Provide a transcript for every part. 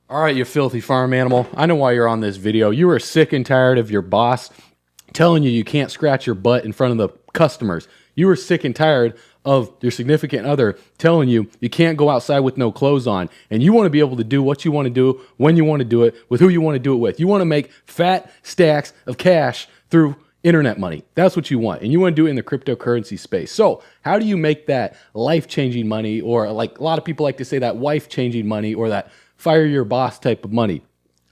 All right, you filthy farm animal. I know why you're on this video. You are sick and tired of your boss telling you can't scratch your butt in front of the customers. You are sick and tired of your significant other telling you can't go outside with no clothes on. And you want to be able to do what you want to do, when you want to do it, with who you want to do it with. You want to make fat stacks of cash through internet money. That's what you want. And you want to do it in the cryptocurrency space. So how do you make that life-changing money, or like a lot of people like to say that wife-changing money, or that fire your boss type of money?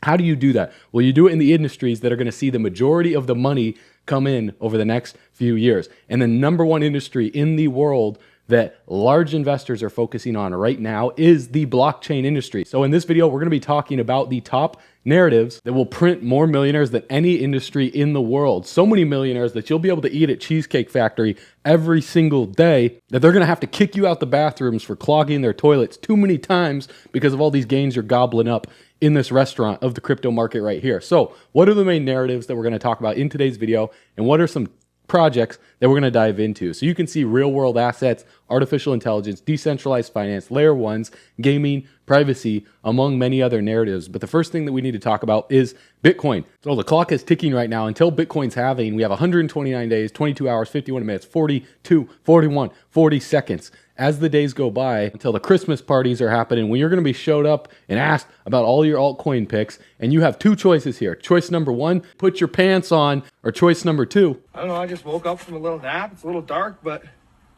How do you do that? Well, you do it in the industries that are going to see the majority of the money come in over the next few years. And the number one industry in the world that large investors are focusing on right now is the blockchain industry. So in this video, we're going to be talking about the top narratives that will print more millionaires than any industry in the world. So many millionaires that you'll be able to eat at Cheesecake Factory every single day that they're going to have to kick you out the bathrooms for clogging their toilets too many times because of all these gains you're gobbling up in this restaurant of the crypto market right here. So what are the main narratives that we're going to talk about in today's video, and what are some projects that we're going to dive into? So you can see real world assets, artificial intelligence, decentralized finance, layer ones, gaming, privacy, among many other narratives. But the first thing that we need to talk about is Bitcoin. So the clock is ticking right now until Bitcoin's halving. We have 129 days, 22 hours, 51 minutes, 42, 41, 40 seconds. As the days go by until the Christmas parties are happening, when you're going to be showed up and asked about all your altcoin picks, and you have two choices here. Choice number one, put your pants on, or choice number two. I don't know, I just woke up from a little nap. It's a little dark, but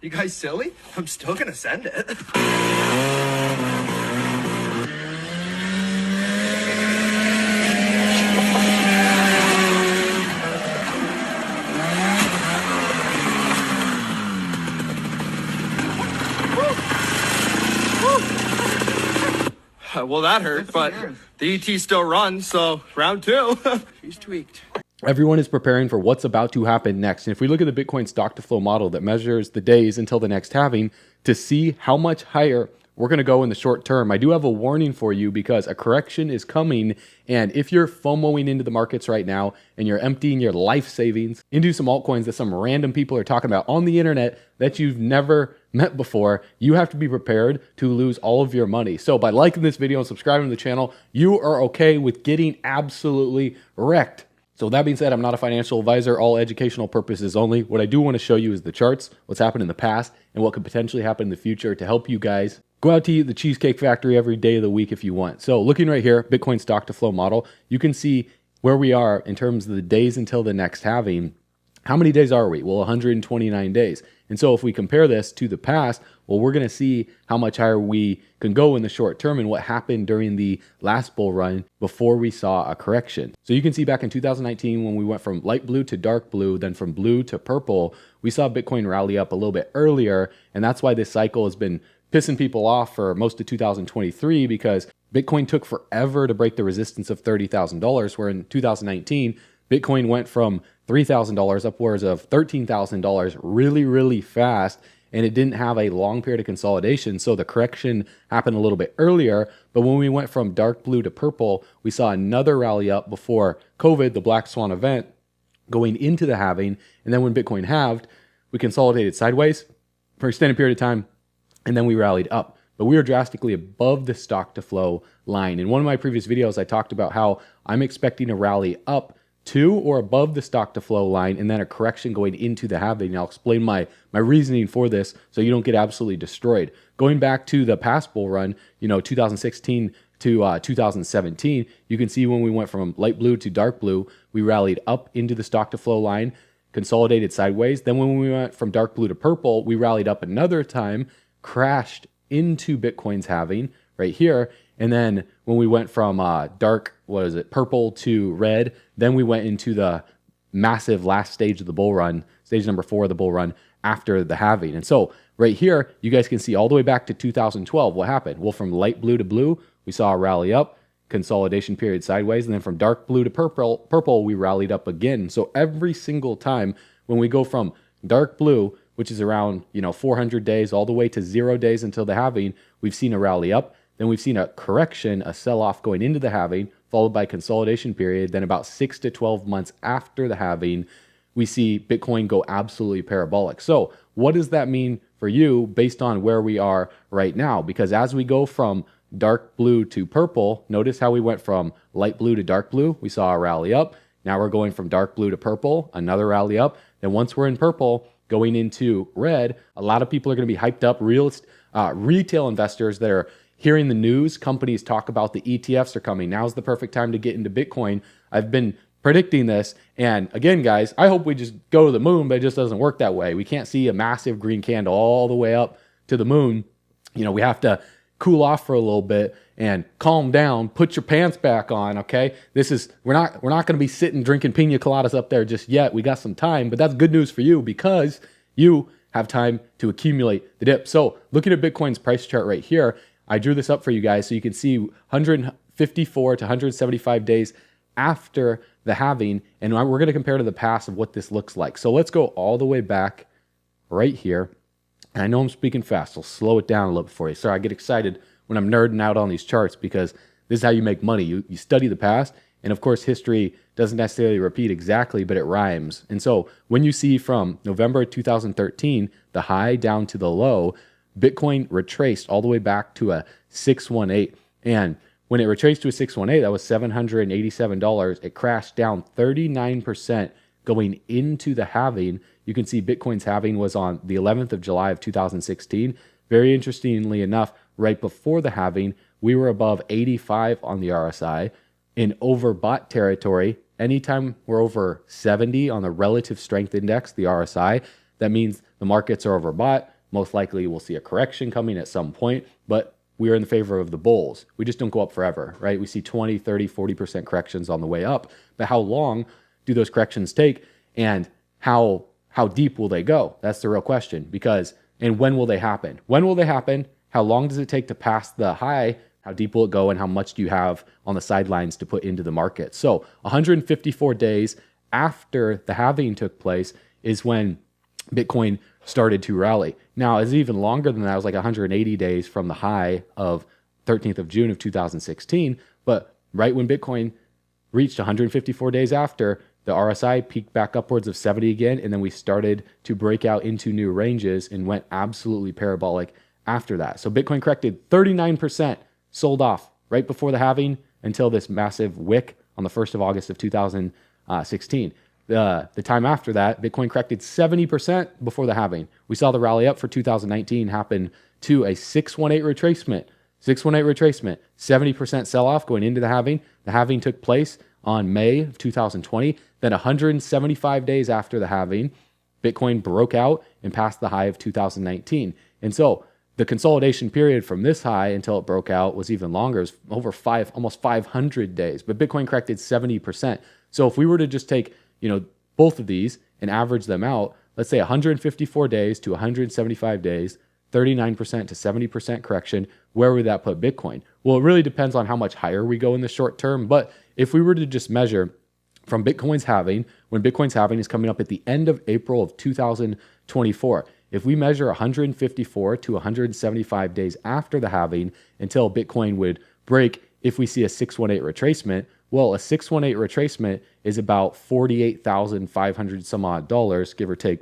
you guys silly? I'm still gonna send it. Well, that hurt, but the ET still runs, so round two. She's tweaked. Everyone is preparing for what's about to happen next. And if we look at the Bitcoin stock to flow model that measures the days until the next halving to see how much higher we're going to go in the short term, I do have a warning for you because a correction is coming. And if you're FOMOing into the markets right now and you're emptying your life savings into some altcoins that some random people are talking about on the internet that you've never met before, you have to be prepared to lose all of your money. So by liking this video and subscribing to the channel, you are okay with getting absolutely wrecked. So that being said, I'm not a financial advisor, all educational purposes only. What I do want to show you is the charts, what's happened in the past, and what could potentially happen in the future to help you guys go out to eat the Cheesecake Factory every day of the week if you want. So looking right here, Bitcoin stock to flow model, you can see where we are in terms of the days until the next halving. How many days are we? Well, 129 days. And so if we compare this to the past, well, we're going to see how much higher we can go in the short term and what happened during the last bull run before we saw a correction. So you can see back in 2019 when we went from light blue to dark blue, then from blue to purple, we saw Bitcoin rally up a little bit earlier. And that's why this cycle has been pissing people off for most of 2023, because Bitcoin took forever to break the resistance of $30,000, where in 2019, Bitcoin went from $3,000 upwards of $13,000 really, really fast, and it didn't have a long period of consolidation. So the correction happened a little bit earlier. But when we went from dark blue to purple, we saw another rally up before COVID, the black swan event, going into the halving. And then when Bitcoin halved, we consolidated sideways for an extended period of time, and then we rallied up. But we are drastically above the stock to flow line. In one of my previous videos, I talked about how I'm expecting a rally up to or above the stock to flow line, and then a correction going into the halving. And I'll explain my reasoning for this so you don't get absolutely destroyed. Going back to the past bull run, 2016 to 2017, you can see when we went from light blue to dark blue, we rallied up into the stock to flow line, consolidated sideways. Then when we went from dark blue to purple, we rallied up another time, crashed into Bitcoin's halving right here. And then when we went from purple to red, then we went into the massive last stage of the bull run, stage number 4 of the bull run after the halving. And so right here, you guys can see all the way back to 2012, what happened? Well, from light blue to blue, we saw a rally up, consolidation period sideways. And then from dark blue to purple, we rallied up again. So every single time when we go from dark blue, which is around 400 days, all the way to 0 days until the halving, we've seen a rally up. Then we've seen a correction, a sell-off going into the halving, followed by consolidation period. Then about 6 to 12 months after the halving, we see Bitcoin go absolutely parabolic. So what does that mean for you based on where we are right now? Because as we go from dark blue to purple, notice how we went from light blue to dark blue. We saw a rally up. Now we're going from dark blue to purple, another rally up. Then once we're in purple, going into red, a lot of people are going to be hyped up. Retail investors that are hearing the news, companies talk about the ETFs are coming. Now's the perfect time to get into Bitcoin. I've been predicting this. And again, guys, I hope we just go to the moon, but it just doesn't work that way. We can't see a massive green candle all the way up to the moon. You know, we have to cool off for a little bit and calm down, put your pants back on, okay? We're not going to be sitting drinking pina coladas up there just yet. We got some time, but that's good news for you because you have time to accumulate the dip. So looking at Bitcoin's price chart right here, I drew this up for you guys so you can see 154 to 175 days after the halving, and we're going to compare to the past of what this looks like. So let's go all the way back right here. And I know I'm speaking fast, so slow it down a little bit for you. Sorry, I get excited when I'm nerding out on these charts because this is how you make money. You study the past, and of course, history doesn't necessarily repeat exactly, but it rhymes. And so when you see from November 2013, the high down to the low, Bitcoin retraced all the way back to a 618. And when it retraced to a 618, that was $787. It crashed down 39% going into the halving. You can see Bitcoin's halving was on the 11th of July of 2016. Very interestingly enough, right before the halving, we were above 85 on the RSI. In overbought territory, anytime we're over 70 on the relative strength index, the RSI, that means the markets are overbought. Most likely we'll see a correction coming at some point, but we are in the favor of the bulls. We just don't go up forever, right? We see 20, 30, 40% corrections on the way up. But how long do those corrections take? And how deep will they go? That's the real question. And when will they happen? When will they happen? How long does it take to pass the high? How deep will it go? And how much do you have on the sidelines to put into the market? So 154 days after the halving took place is when Bitcoin started to rally. Now, it's even longer than that. It was like 180 days from the high of 13th of June of 2016. But right when Bitcoin reached 154 days after, the RSI peaked back upwards of 70 again, and then we started to break out into new ranges and went absolutely parabolic after that. So Bitcoin corrected 39%, sold off right before the halving until this massive wick on the 1st of August of 2016. The time after that, Bitcoin corrected 70% before the halving. We saw the rally up for 2019 happen to a 618 retracement. 70% sell-off going into the halving. The halving took place on May of 2020. Then 175 days after the halving, Bitcoin broke out and passed the high of 2019. And so the consolidation period from this high until it broke out was even longer. It was over almost 500 days. But Bitcoin corrected 70%. So if we were to just take both of these and average them out, let's say 154 days to 175 days, 39% to 70% correction, where would that put Bitcoin? Well, it really depends on how much higher we go in the short term. But if we were to just measure from Bitcoin's halving, when Bitcoin's halving is coming up at the end of April of 2024, if we measure 154 to 175 days after the halving until Bitcoin would break, if we see a 618 retracement, well, a 618 retracement is about $48,500 some odd dollars, give or take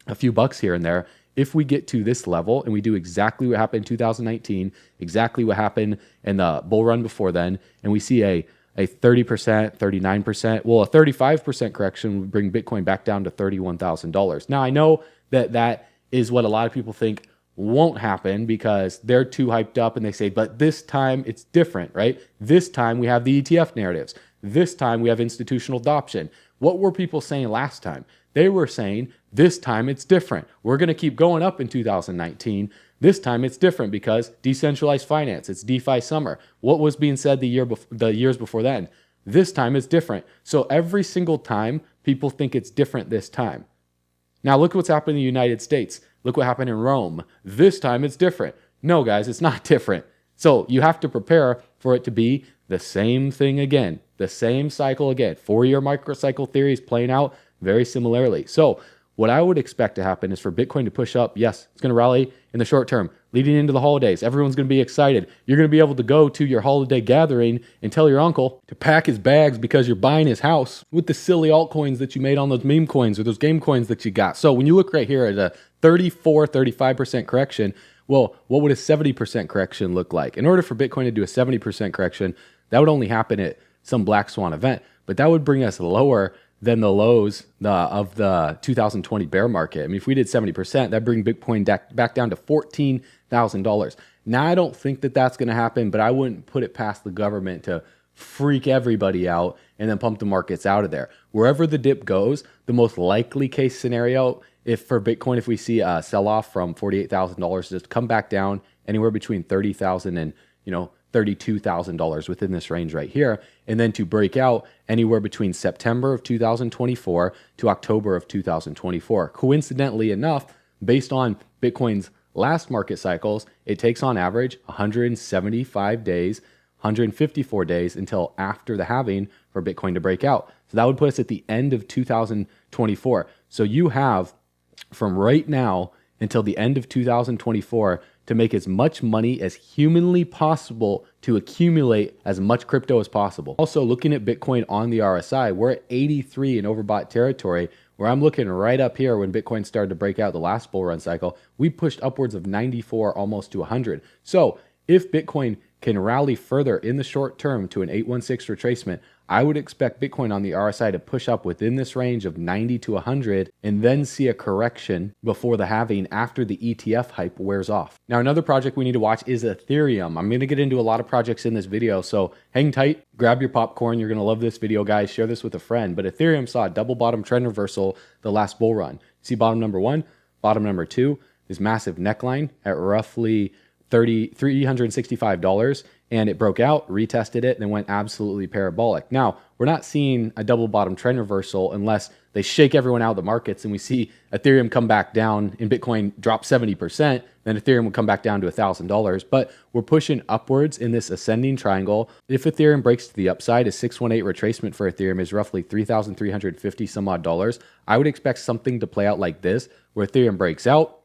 a few bucks here and there. If we get to this level and we do exactly what happened in 2019, exactly what happened in the bull run before then, and we see a 30%, 39%, well, a 35% correction would bring Bitcoin back down to $31,000. Now, I know that is what a lot of people think won't happen because they're too hyped up and they say, but this time it's different, right? This time we have the ETF narratives. This time we have institutional adoption. What were people saying last time? They were saying, this time it's different. We're going to keep going up in 2019. This time it's different because decentralized finance, it's DeFi summer. What was being said the years before then? This time it's different. So every single time people think it's different this time. Now look what's happened in the United States. Look what happened in Rome. This time it's different. No, guys, it's not different. So you have to prepare for it to be the same thing again, the same cycle again. 4-year microcycle theory is playing out very similarly. So what I would expect to happen is for Bitcoin to push up. Yes, it's going to rally in the short term, leading into the holidays. Everyone's going to be excited. You're going to be able to go to your holiday gathering and tell your uncle to pack his bags because you're buying his house with the silly altcoins that you made on those meme coins or those game coins that you got. So when you look right here at a 34, 35% correction, Well, what would a 70% correction look like? In order for Bitcoin to do a 70% correction, that would only happen at some black swan event, but that would bring us lower than the lows of the 2020 bear market. I mean, if we did 70%, that'd bring Bitcoin back down to $14,000. Now, I don't think that that's going to happen, but I wouldn't put it past the government to freak everybody out and then pump the markets out of there. Wherever the dip goes, the most likely case scenario, if for Bitcoin, if we see a sell-off from $48,000, just come back down anywhere between $30,000 and $32,000 within this range right here, and then to break out anywhere between September of 2024 to October of 2024. Coincidentally enough, based on Bitcoin's last market cycles, it takes on average 175 days, 154 days until after the halving for Bitcoin to break out. So that would put us at the end of 2024. So you have from right now until the end of 2024 to make as much money as humanly possible to accumulate as much crypto as possible. Also, looking at Bitcoin on the RSI, we're at 83 in overbought territory, where I'm looking right up here when Bitcoin started to break out the last bull run cycle, we pushed upwards of 94 almost to 100. So if Bitcoin can rally further in the short term to an 816 retracement, I would expect Bitcoin on the RSI to push up within this range of 90 to 100 and then see a correction before the halving after the ETF hype wears off. Now, another project we need to watch is Ethereum. I'm going to get into a lot of projects in this video, so hang tight, grab your popcorn. You're going to love this video, guys. Share this with a friend. But Ethereum saw a double bottom trend reversal the last bull run. See bottom number one, bottom number two, this massive neckline at roughly $365, and it broke out, retested it, and then went absolutely parabolic. Now, we're not seeing a double bottom trend reversal unless they shake everyone out of the markets and we see Ethereum come back down and Bitcoin drop 70%, then Ethereum will come back down to $1,000. But we're pushing upwards in this ascending triangle. If Ethereum breaks to the upside, a 618 retracement for Ethereum is roughly $3,350 some odd dollars. I would expect something to play out like this, where Ethereum breaks out,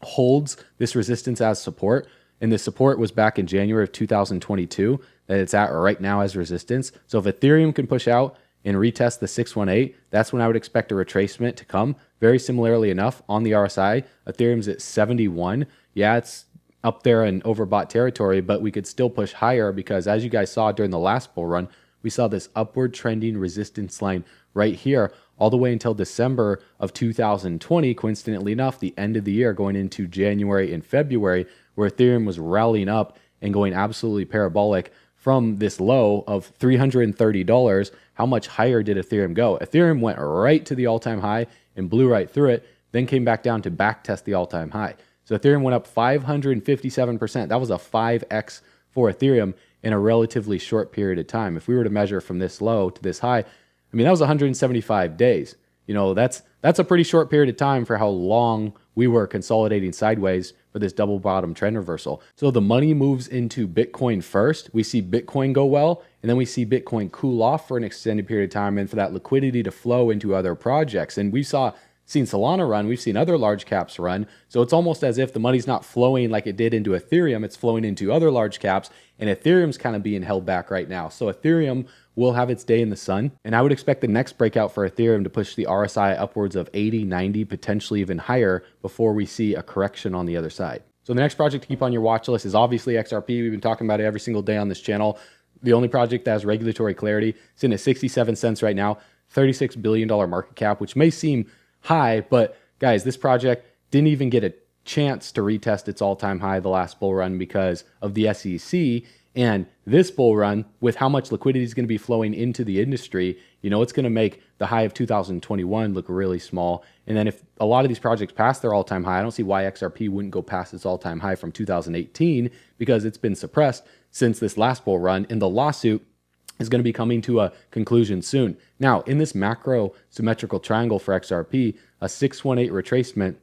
holds this resistance as support, and the support was back in January of 2022 that it's at right now as resistance. So if Ethereum can push out and retest the 618, that's when I would expect a retracement to come. Very similarly enough, on the RSI, Ethereum's at 71. Yeah, it's up there in overbought territory, but we could still push higher because as you guys saw during the last bull run, we saw this upward trending resistance line right here all the way until December of 2020, coincidentally enough, the end of the year going into January and February, where Ethereum was rallying up and going absolutely parabolic from this low of $330. How much higher did Ethereum go? Ethereum went right to the all-time high and blew right through it, then came back down to back test the all-time high. So Ethereum went up 557%. That was a 5x for Ethereum in a relatively short period of time. If we were to measure from this low to this high, I mean, that was 175 days. You know, that's a pretty short period of time for how long we were consolidating sideways for this double bottom trend reversal. So the money moves into Bitcoin first. We see Bitcoin go well, and then we see Bitcoin cool off for an extended period of time and for that liquidity to flow into other projects. And we seen Solana run, we've seen other large caps run. So it's almost as if the money's not flowing like it did into Ethereum, it's flowing into other large caps, and Ethereum's kind of being held back right now. So Ethereum will have its day in the sun, and I would expect the next breakout for Ethereum to push the RSI upwards of 80, 90, potentially even higher before we see a correction on the other side. So the next project to keep on your watch list is obviously XRP. We've been talking about it every single day on this channel. The only project that has regulatory clarity. It's in at 67 cents right now, $36 billion market cap, which may seem high, but guys, this project didn't even get a chance to retest its all-time high the last bull run because of the SEC. And this bull run, with how much liquidity is going to be flowing into the industry, you know, it's going to make the high of 2021 look really small. And then if a lot of these projects pass their all-time high, I don't see why XRP wouldn't go past its all-time high from 2018 because it's been suppressed since this last bull run, and the lawsuit is going to be coming to a conclusion soon. Now, in this macro symmetrical triangle for XRP, a 618 retracement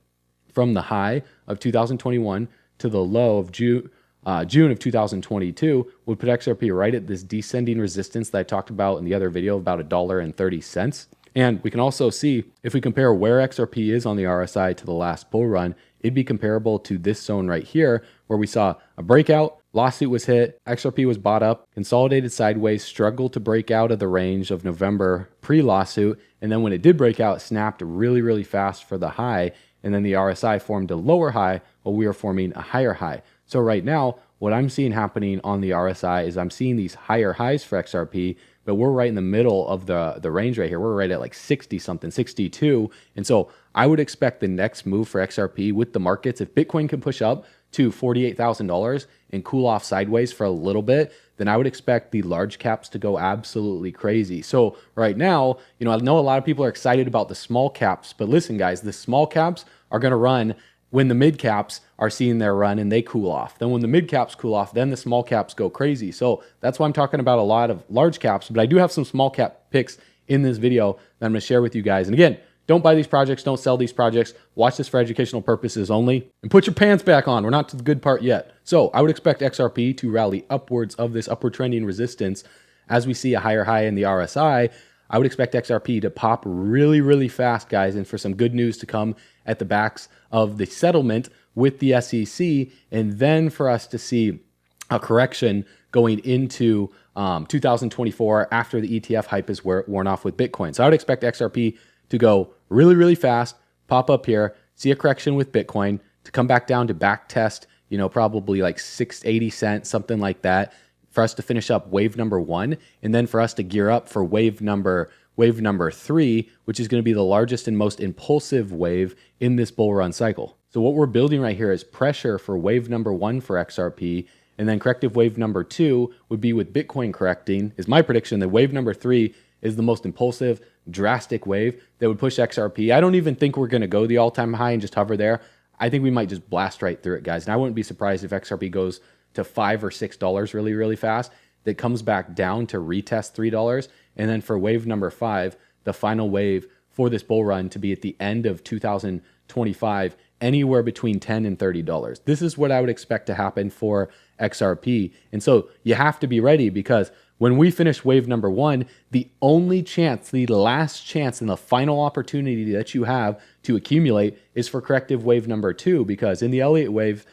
from the high of 2021 to the low of June of 2022 would put XRP right at this descending resistance that I talked about in the other video, about $1.30. And we can also see, if we compare where XRP is on the RSI to the last bull run, it'd be comparable to this zone right here, where we saw a breakout, lawsuit was hit, XRP was bought up, consolidated sideways, struggled to break out of the range of November pre-lawsuit, and then when it did break out, it snapped really, really fast for the high, and then the RSI formed a lower high while we are forming a higher high. So right now, what I'm seeing happening on the RSI is I'm seeing these higher highs for XRP, but we're right in the middle of the range right here. We're right at like 60 something, 62. And so I would expect the next move for XRP with the markets, if Bitcoin can push up to $48,000 and cool off sideways for a little bit, then I would expect the large caps to go absolutely crazy. So right now, I know a lot of people are excited about the small caps, but listen guys, the small caps are going to run when the mid caps are seeing their run and they cool off. Then when the mid caps cool off, then the small caps go crazy. So that's why I'm talking about a lot of large caps, but I do have some small cap picks in this video that I'm going to share with you guys. And again, don't buy these projects, don't sell these projects. Watch this for educational purposes only, and put your pants back on. We're not to the good part yet. So I would expect XRP to rally upwards of this upward trending resistance as we see a higher high in the RSI. I would expect XRP to pop really, really fast, guys, and for some good news to come at the backs of the settlement with the SEC, and then for us to see a correction going into 2024 after the ETF hype is worn off with Bitcoin. So I would expect XRP to go really, really fast, pop up here, see a correction with Bitcoin, to come back down to back test, probably like 680 cents, something like that, for us to finish up wave number 1, and then for us to gear up for wave number 3, which is going to be the largest and most impulsive wave in this bull run cycle. So what we're building right here is pressure for wave number 1 for XRP, and then corrective wave number 2 would be with Bitcoin correcting, is my prediction that wave number 3 is the most impulsive, drastic wave that would push XRP. I don't even think we're going to go the all-time high and just hover there. I think we might just blast right through it, guys. And I wouldn't be surprised if XRP goes to $5 or $6 really, really fast. That comes back down to retest $3. And then for wave number 5, the final wave for this bull run to be at the end of 2025, anywhere between $10 and $30. This is what I would expect to happen for XRP. And so you have to be ready, because when we finish wave number 1, the only chance, the last chance, and the final opportunity that you have to accumulate is for corrective wave number 2, because in the Elliott wave,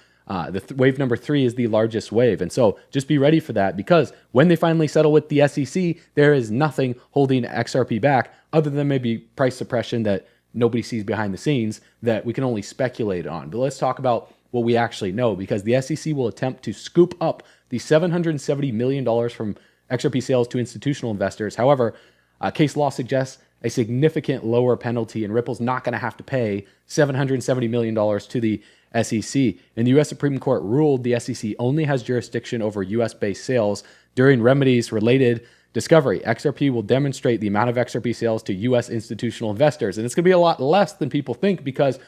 wave number 3 is the largest wave. And so just be ready for that, because when they finally settle with the SEC, there is nothing holding XRP back other than maybe price suppression that nobody sees behind the scenes that we can only speculate on. But let's talk about what we actually know, because the SEC will attempt to scoop up the $770 million from XRP sales to institutional investors. However, case law suggests a significant lower penalty, and Ripple's not going to have to pay $770 million to the SEC. And the U.S. Supreme Court ruled the SEC only has jurisdiction over U.S.-based sales during remedies-related discovery. XRP will demonstrate the amount of XRP sales to U.S. institutional investors. And it's going to be a lot less than people think, because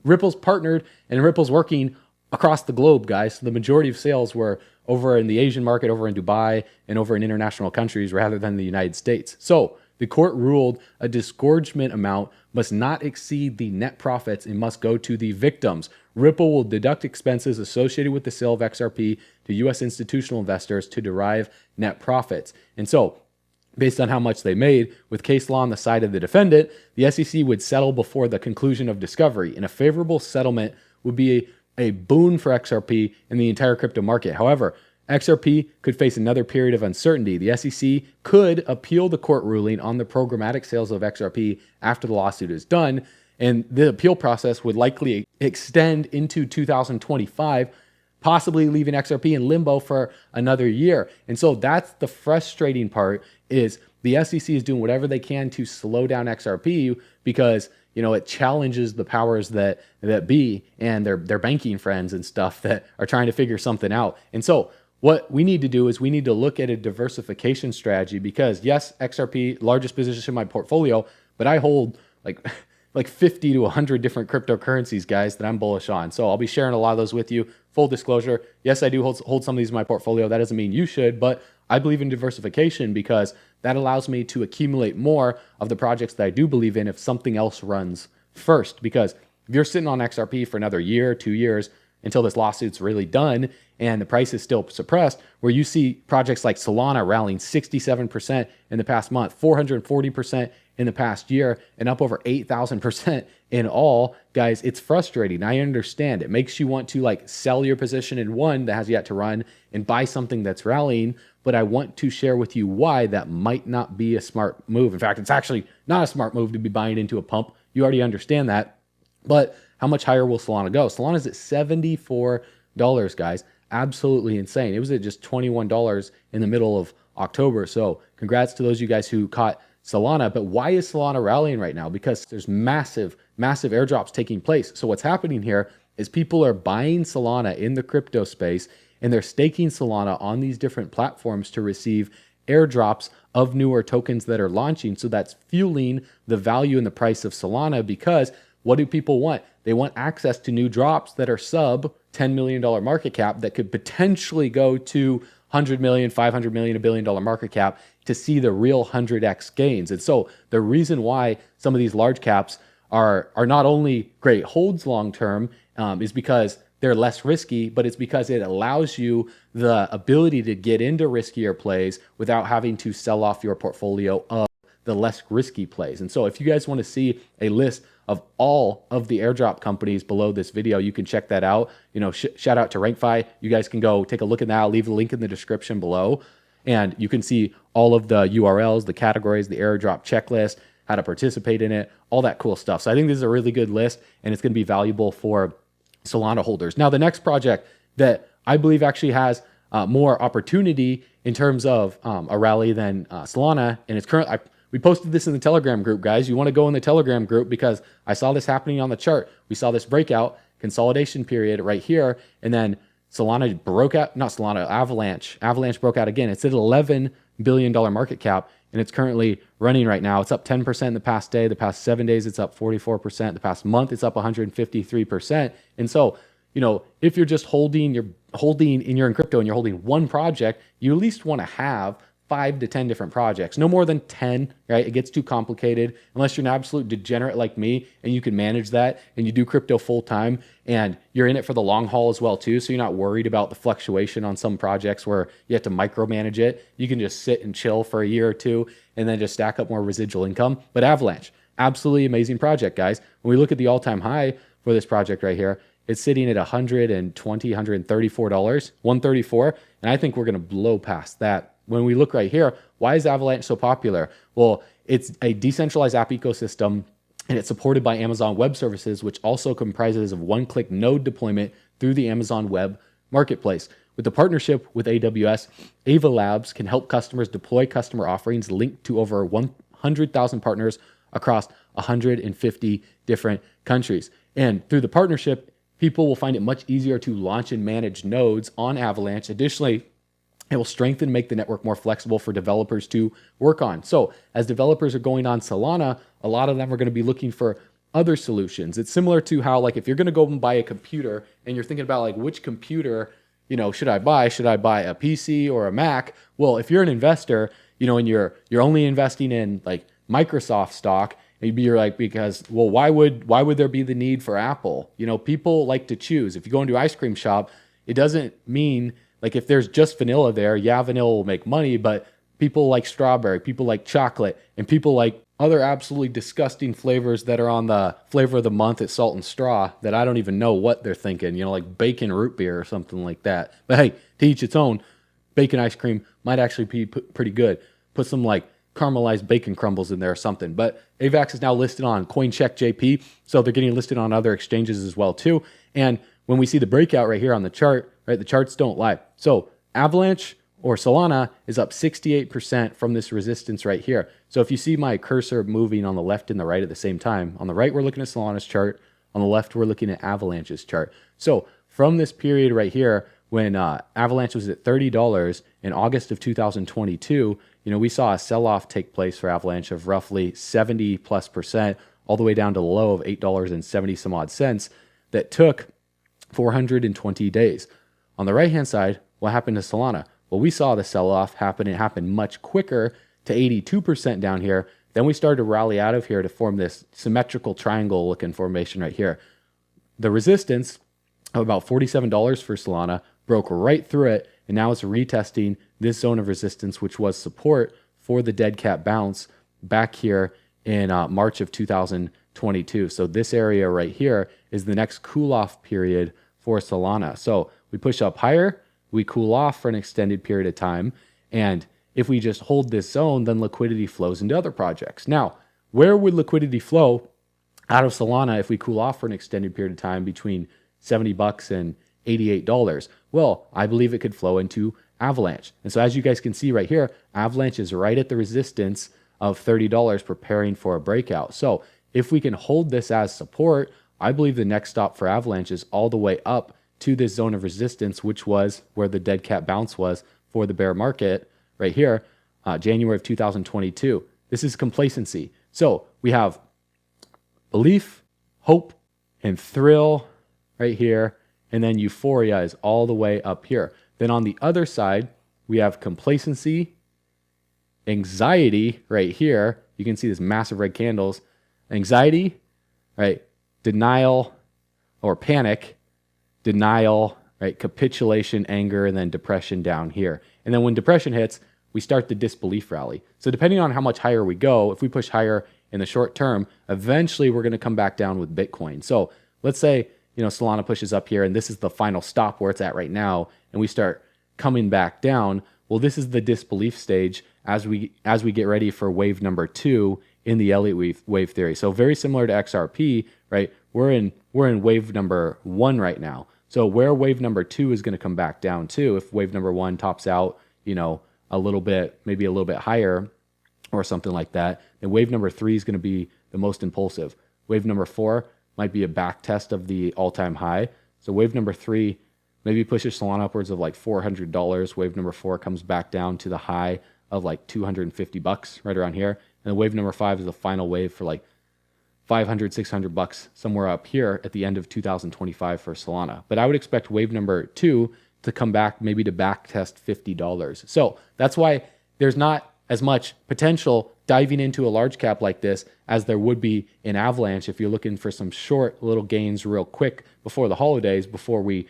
Ripple's partnered and Ripple's working across the globe, guys. So the majority of sales were over in the Asian market, over in Dubai, and over in international countries rather than the United States. So the court ruled a disgorgement amount must not exceed the net profits and must go to the victims. Ripple will deduct expenses associated with the sale of XRP to U.S. institutional investors to derive net profits. And so, based on how much they made, with case law on the side of the defendant, the SEC would settle before the conclusion of discovery, and a favorable settlement would be a boon for XRP and the entire crypto market. However, XRP could face another period of uncertainty. The SEC could appeal the court ruling on the programmatic sales of XRP after the lawsuit is done, and the appeal process would likely extend into 2025, possibly leaving XRP in limbo for another year. And so that's the frustrating part, is the SEC is doing whatever they can to slow down XRP, because it challenges the powers that be and their banking friends and stuff that are trying to figure something out. And so what we need to do is we need to look at a diversification strategy, because yes, XRP, largest position in my portfolio, but I hold like 50 to 100 different cryptocurrencies, guys, that I'm bullish on. So I'll be sharing a lot of those with you. Full disclosure, yes, I do hold some of these in my portfolio. That doesn't mean you should, but I believe in diversification, because that allows me to accumulate more of the projects that I do believe in if something else runs first. Because if you're sitting on XRP for another year, 2 years, until this lawsuit's really done and the price is still suppressed, where you see projects like Solana rallying 67% in the past month, 440% in the past year, and up over 8,000% in all, guys, it's frustrating. I understand. It makes you want to sell your position in one that has yet to run and buy something that's rallying, but I want to share with you why that might not be a smart move. In fact, it's actually not a smart move to be buying into a pump. You already understand that. But how much higher will Solana go? Solana's at $74, guys. Absolutely insane. It was at just $21 in the middle of October. So congrats to those of you guys who caught Solana. But why is Solana rallying right now? Because there's massive airdrops taking place. So what's happening here is people are buying Solana in the crypto space, and they're staking Solana on these different platforms to receive airdrops of newer tokens that are launching. So that's fueling the value and the price of Solana, because what do people want? They want access to new drops that are sub $10 million market cap that could potentially go to 100 million, 500 million, $1 billion market cap to see the real 100x gains. And so the reason why some of these large caps are not only great holds long term is because they're less risky, but it's because it allows you the ability to get into riskier plays without having to sell off your portfolio of the less risky plays. And so if you guys want to see a list of all of the airdrop companies below this video, you can check that out. Shout out to RankFi. You guys can go take a look at that. I'll leave a link in the description below, and you can see all of the URLs, the categories, the airdrop checklist, how to participate in it, all that cool stuff. So I think this is a really good list, and it's going to be valuable for Solana holders. Now, the next project that I believe actually has more opportunity in terms of a rally than Solana, and it's we posted this in the Telegram group, guys. You want to go in the Telegram group because I saw this happening on the chart. We saw this breakout consolidation period right here, and then Solana broke out, not Solana, Avalanche. Avalanche broke out again. It's at $11 billion market cap, and it's currently running right now. It's up 10% in the past day. The past 7 days, it's up 44%. The past month, it's up 153%. And so, if you're just holding and you're in crypto and you're holding one project, you at least want to have 5 to 10 different projects, no more than 10, right? It gets too complicated unless you're an absolute degenerate like me and you can manage that and you do crypto full time and you're in it for the long haul as well too. So you're not worried about the fluctuation on some projects where you have to micromanage it. You can just sit and chill for a year or two and then just stack up more residual income. But Avalanche, absolutely amazing project, guys. When we look at the all-time high for this project right here, it's sitting at $134, $134, and I think we're going to blow past that. When we look right here, why is Avalanche so popular? Well, it's a decentralized app ecosystem, and it's supported by Amazon Web Services, which also comprises of one-click node deployment through the Amazon Web Marketplace. With the partnership with AWS, Ava Labs can help customers deploy customer offerings linked to over 100,000 partners across 150 different countries. And through the partnership, people will find it much easier to launch and manage nodes on Avalanche. Additionally, it will strengthen and make the network more flexible for developers to work on. So as developers are going on Solana, a lot of them are going to be looking for other solutions. It's similar to how, like, if you're going to go and buy a computer and you're thinking about, like, which computer, should I buy? Should I buy a PC or a Mac? Well, if you're an investor, and you're only investing in like Microsoft stock, maybe you're like, because, well, why would there be the need for Apple? People like to choose. If you go into an ice cream shop, it doesn't mean, like, if there's just vanilla there, yeah, vanilla will make money, but people like strawberry, people like chocolate, and people like other absolutely disgusting flavors that are on the flavor of the month at Salt and Straw that I don't even know what they're thinking, like bacon root beer or something like that. But hey, to each its own. Bacon ice cream might actually be pretty good. Put some like caramelized bacon crumbles in there or something. But AVAX is now listed on CoinCheckJP, so they're getting listed on other exchanges as well too. And when we see the breakout right here on the chart, right, the charts don't lie. So Avalanche or Solana is up 68% from this resistance right here. So if you see my cursor moving on the left and the right at the same time, on the right, we're looking at Solana's chart. On the left, we're looking at Avalanche's chart. So from this period right here, when Avalanche was at $30 in August of 2022, we saw a sell-off take place for Avalanche of roughly 70+%, all the way down to the low of $8.70 some odd cents that took 420 days. On the right-hand side, what happened to Solana? Well, we saw the sell-off happen. It happened much quicker to 82% down here. Then we started to rally out of here to form this symmetrical triangle-looking formation right here. The resistance of about $47 for Solana broke right through it, and now it's retesting this zone of resistance, which was support for the dead cat bounce back here in March of 2022. So this area right here is the next cool-off period for Solana. So we push up higher, we cool off for an extended period of time, and if we just hold this zone, then liquidity flows into other projects. Now, where would liquidity flow out of Solana if we cool off for an extended period of time between $70 and $88. Well, I believe it could flow into Avalanche. And so as you guys can see right here, Avalanche is right at the resistance of $30 preparing for a breakout. So if we can hold this as support, I believe the next stop for Avalanche is all the way up to this zone of resistance, which was where the dead cat bounce was for the bear market right here, January of 2022. This is complacency. So we have belief, hope, and thrill right here. And then euphoria is all the way up here. Then on the other side, we have complacency, anxiety right here. You can see this massive red candles. Anxiety, right? Denial or panic, denial, right? Capitulation, anger, and then depression down here. And then when depression hits, we start the disbelief rally. So depending on how much higher we go, if we push higher in the short term, eventually we're going to come back down with Bitcoin. So let's say, Solana pushes up here and this is the final stop where it's at right now, and we start coming back down. Well, this is the disbelief stage as we get ready for wave number 2 in the Elliott wave theory. So very similar to XRP, right? We're in wave number 1 right now. So where wave number 2 is going to come back down to, if wave number 1 tops out, a little bit, maybe a little bit higher or something like that, then wave number 3 is going to be the most impulsive. Wave number 4 might be a back test of the all-time high. So wave number 3 maybe pushes Solana upwards of like $400. Wave number 4 comes back down to the high of like $250, right around here. And then wave number 5 is the final wave for like $500, $600, somewhere up here at the end of 2025 for Solana. But I would expect wave number 2 to come back, maybe to back test $50. So that's why there's not as much potential diving into a large cap like this as there would be in Avalanche if you're looking for some short little gains real quick before the holidays, before we,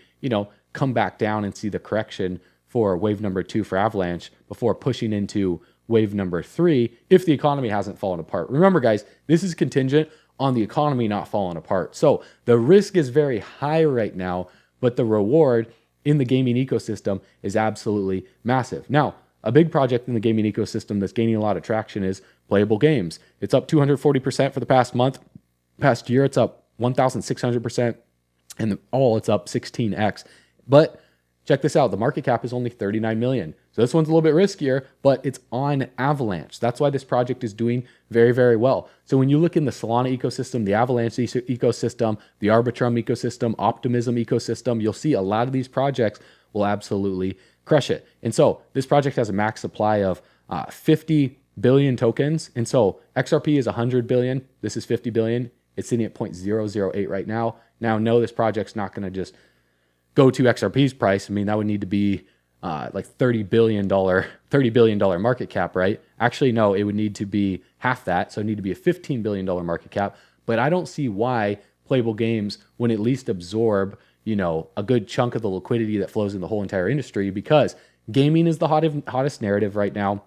come back down and see the correction for wave number 2 for Avalanche before pushing into wave number 3 if the economy hasn't fallen apart. Remember, guys, this is contingent on the economy not falling apart. So the risk is very high right now, but the reward in the gaming ecosystem is absolutely massive. Now, a big project in the gaming ecosystem that's gaining a lot of traction is playable games. It's up 240% for the past month. Past year, it's up 1,600%. And it's up 16x. But check this out. The market cap is only 39 million. So this one's a little bit riskier, but it's on Avalanche. That's why this project is doing very, very well. So when you look in the Solana ecosystem, the Avalanche ecosystem, the Arbitrum ecosystem, Optimism ecosystem, you'll see a lot of these projects will absolutely crush it. And so this project has a max supply of 50 billion tokens. And so XRP is 100 billion. This is 50 billion. It's sitting at 0.008 right now. Now, no, this project's not going to just go to XRP's price. I mean, that would need to be like $30 billion market cap, right? Actually, no, it would need to be half that. So it would need to be a $15 billion market cap. But I don't see why playable games wouldn't at least absorb, a good chunk of the liquidity that flows in the whole entire industry, because gaming is the hottest narrative right now.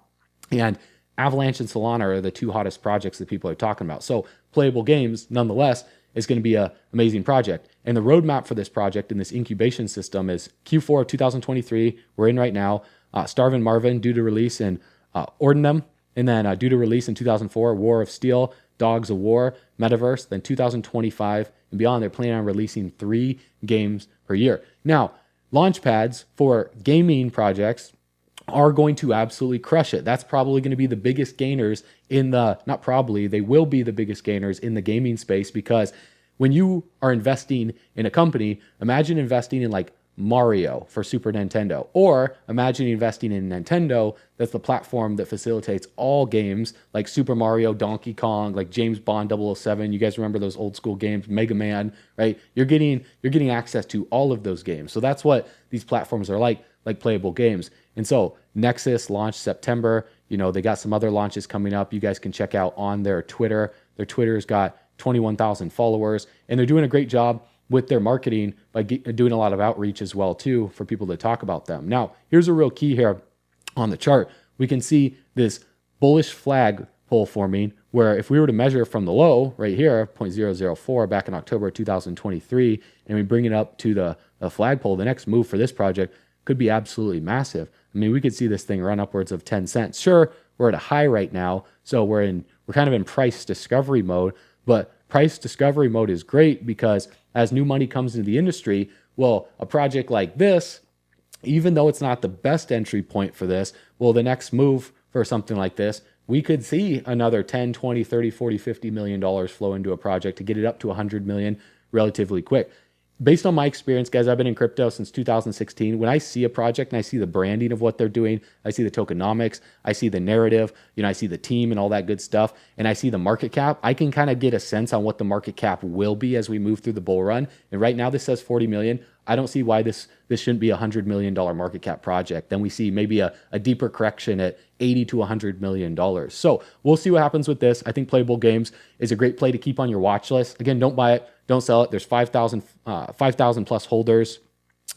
And Avalanche and Solana are the 2 hottest projects that people are talking about. So playable games, nonetheless, is going to be an amazing project. And the roadmap for this project in this incubation system is Q4 of 2023. We're in right now. Starvin Marvin due to release in Ordinum. And then due to release in 2004, War of Steel, Dogs of War, Metaverse. Then 2025 and beyond, they're planning on releasing 3 games per year. Now, launchpads for gaming projects are going to absolutely crush it. That's probably going to be the biggest gainers they will be the biggest gainers in the gaming space, because when you are investing in a company, imagine investing in like Mario for Super Nintendo, or imagine investing in Nintendo. That's the platform that facilitates all games like Super Mario, Donkey Kong, like James Bond 007. You guys remember those old school games, Mega Man, right? You're getting access to all of those games. So that's what these platforms are like playable games. And so Nexus launched September. They got some other launches coming up. You guys can check out on their Twitter. Their Twitter's got 21,000 followers, and they're doing a great job with their marketing by doing a lot of outreach as well too for people to talk about them. Now, here's a real key here on the chart. We can see this bullish flag pole forming, where if we were to measure from the low right here, 0.004 back in October 2023, and we bring it up to the flagpole, the next move for this project could be absolutely massive. I mean, we could see this thing run upwards of 10 cents. Sure, we're at a high right now, so we're kind of in price discovery mode, but price discovery mode is great because as new money comes into the industry, well, a project like this, even though it's not the best entry point for this, well, the next move for something like this, we could see another 10, 20, 30, 40, 50 million dollars flow into a project to get it up to 100 million relatively quick. Based on my experience, guys, I've been in crypto since 2016. When I see a project and I see the branding of what they're doing, I see the tokenomics, I see the narrative, I see the team and all that good stuff, and I see the market cap, I can kind of get a sense on what the market cap will be as we move through the bull run. And right now this says 40 million. I don't see why this shouldn't be a $100 million market cap project. Then we see maybe a deeper correction at 80 to $100 million. So we'll see what happens with this. I think Playable Games is a great play to keep on your watch list. Again, don't buy it. Don't sell it. There's 5,000 plus holders.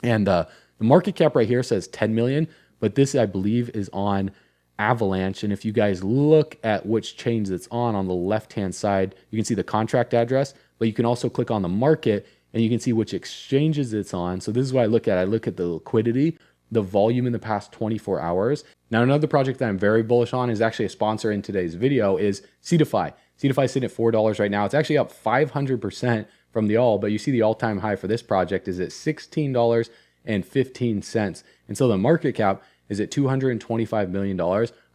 And the market cap right here says 10 million, but this I believe is on Avalanche. And if you guys look at which chains it's on the left-hand side, you can see the contract address, but you can also click on the market and you can see which exchanges it's on. So this is what I look at. I look at the liquidity, the volume in the past 24 hours. Now, another project that I'm very bullish on is actually a sponsor in today's video is CeFi. CeFi is sitting at $4 right now. It's actually up 500% from the all, but you see the all-time high for this project is at $16.15. And so the market cap is at $225 million.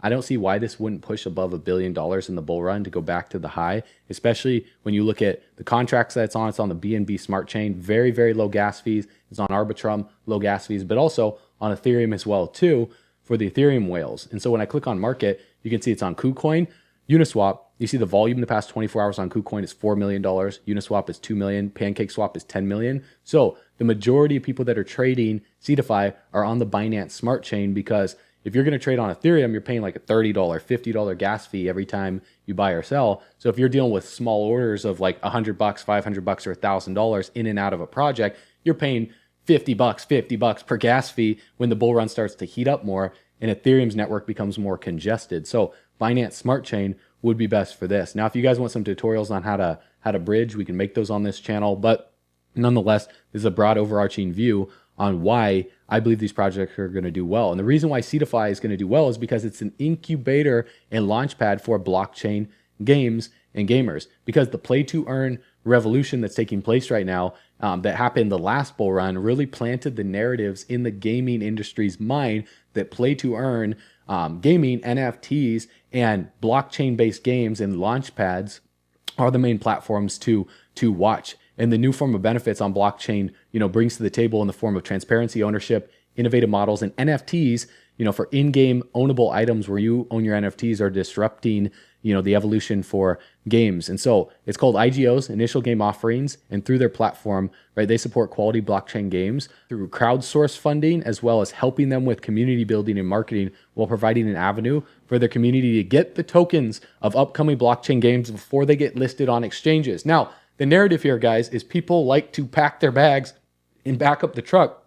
I don't see why this wouldn't push above $1 billion in the bull run to go back to the high, especially when you look at the contracts that it's on. It's on the BNB Smart Chain, very, very low gas fees. It's on Arbitrum, low gas fees, but also on Ethereum as well too for the Ethereum whales. And so when I click on market, you can see it's on KuCoin, Uniswap. You see the volume in the past 24 hours on KuCoin is $4 million. Uniswap is $2 million. PancakeSwap is $10 million. So the majority of people that are trading CeFi are on the Binance Smart Chain because if you're going to trade on Ethereum, you're paying like a $30, $50 gas fee every time you buy or sell. So if you're dealing with small orders of like $100, $500, or $1,000 in and out of a project, you're paying $50 per gas fee when the bull run starts to heat up more and Ethereum's network becomes more congested. So Binance Smart Chain would be best for this. Now, if you guys want some tutorials on how to bridge, we can make those on this channel. But nonetheless, this is a broad overarching view on why I believe these projects are going to do well. And the reason why CeFi is going to do well is because it's an incubator and launchpad for blockchain games and gamers. Because the play to earn revolution that's taking place right now that happened the last bull run really planted the narratives in the gaming industry's mind that play to earn gaming, NFTs, and blockchain-based games and launchpads are the main platforms to watch. And the new form of benefits on blockchain, brings to the table in the form of transparency, ownership, innovative models, and NFTs, for in-game ownable items where you own your NFTs are disrupting, the evolution for games. And so it's called IGOs, initial game offerings, and through their platform, right, they support quality blockchain games through crowdsource funding, as well as helping them with community building and marketing while providing an avenue for their community to get the tokens of upcoming blockchain games before they get listed on exchanges. Now, the narrative here, guys, is people like to pack their bags and back up the truck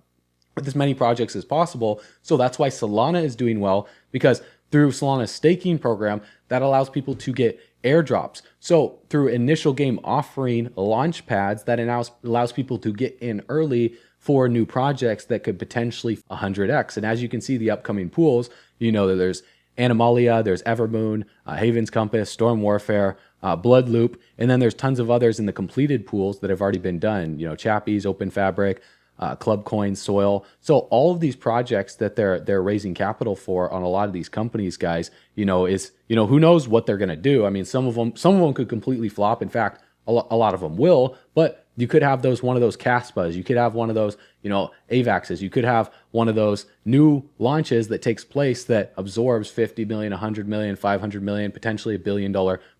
with as many projects as possible. So that's why Solana is doing well, because through Solana's staking program, that allows people to get airdrops. So through initial game offering launch pads, that allows people to get in early for new projects that could potentially 100x. And as you can see, the upcoming pools, that there's Animalia, there's Evermoon, Haven's Compass, Storm Warfare, Blood Loop, and then there's tons of others in the completed pools that have already been done. Chappies, Open Fabric, Club Coin, Soil. So all of these projects that they're raising capital for on a lot of these companies, guys, is who knows what they're gonna do. I mean, some of them could completely flop. In fact, a lot of them will, but you could have one of those Caspas. You could have one of those, AVAXs. You could have one of those new launches that takes place that absorbs 50 million, 100 million, 500 million, potentially $1 billion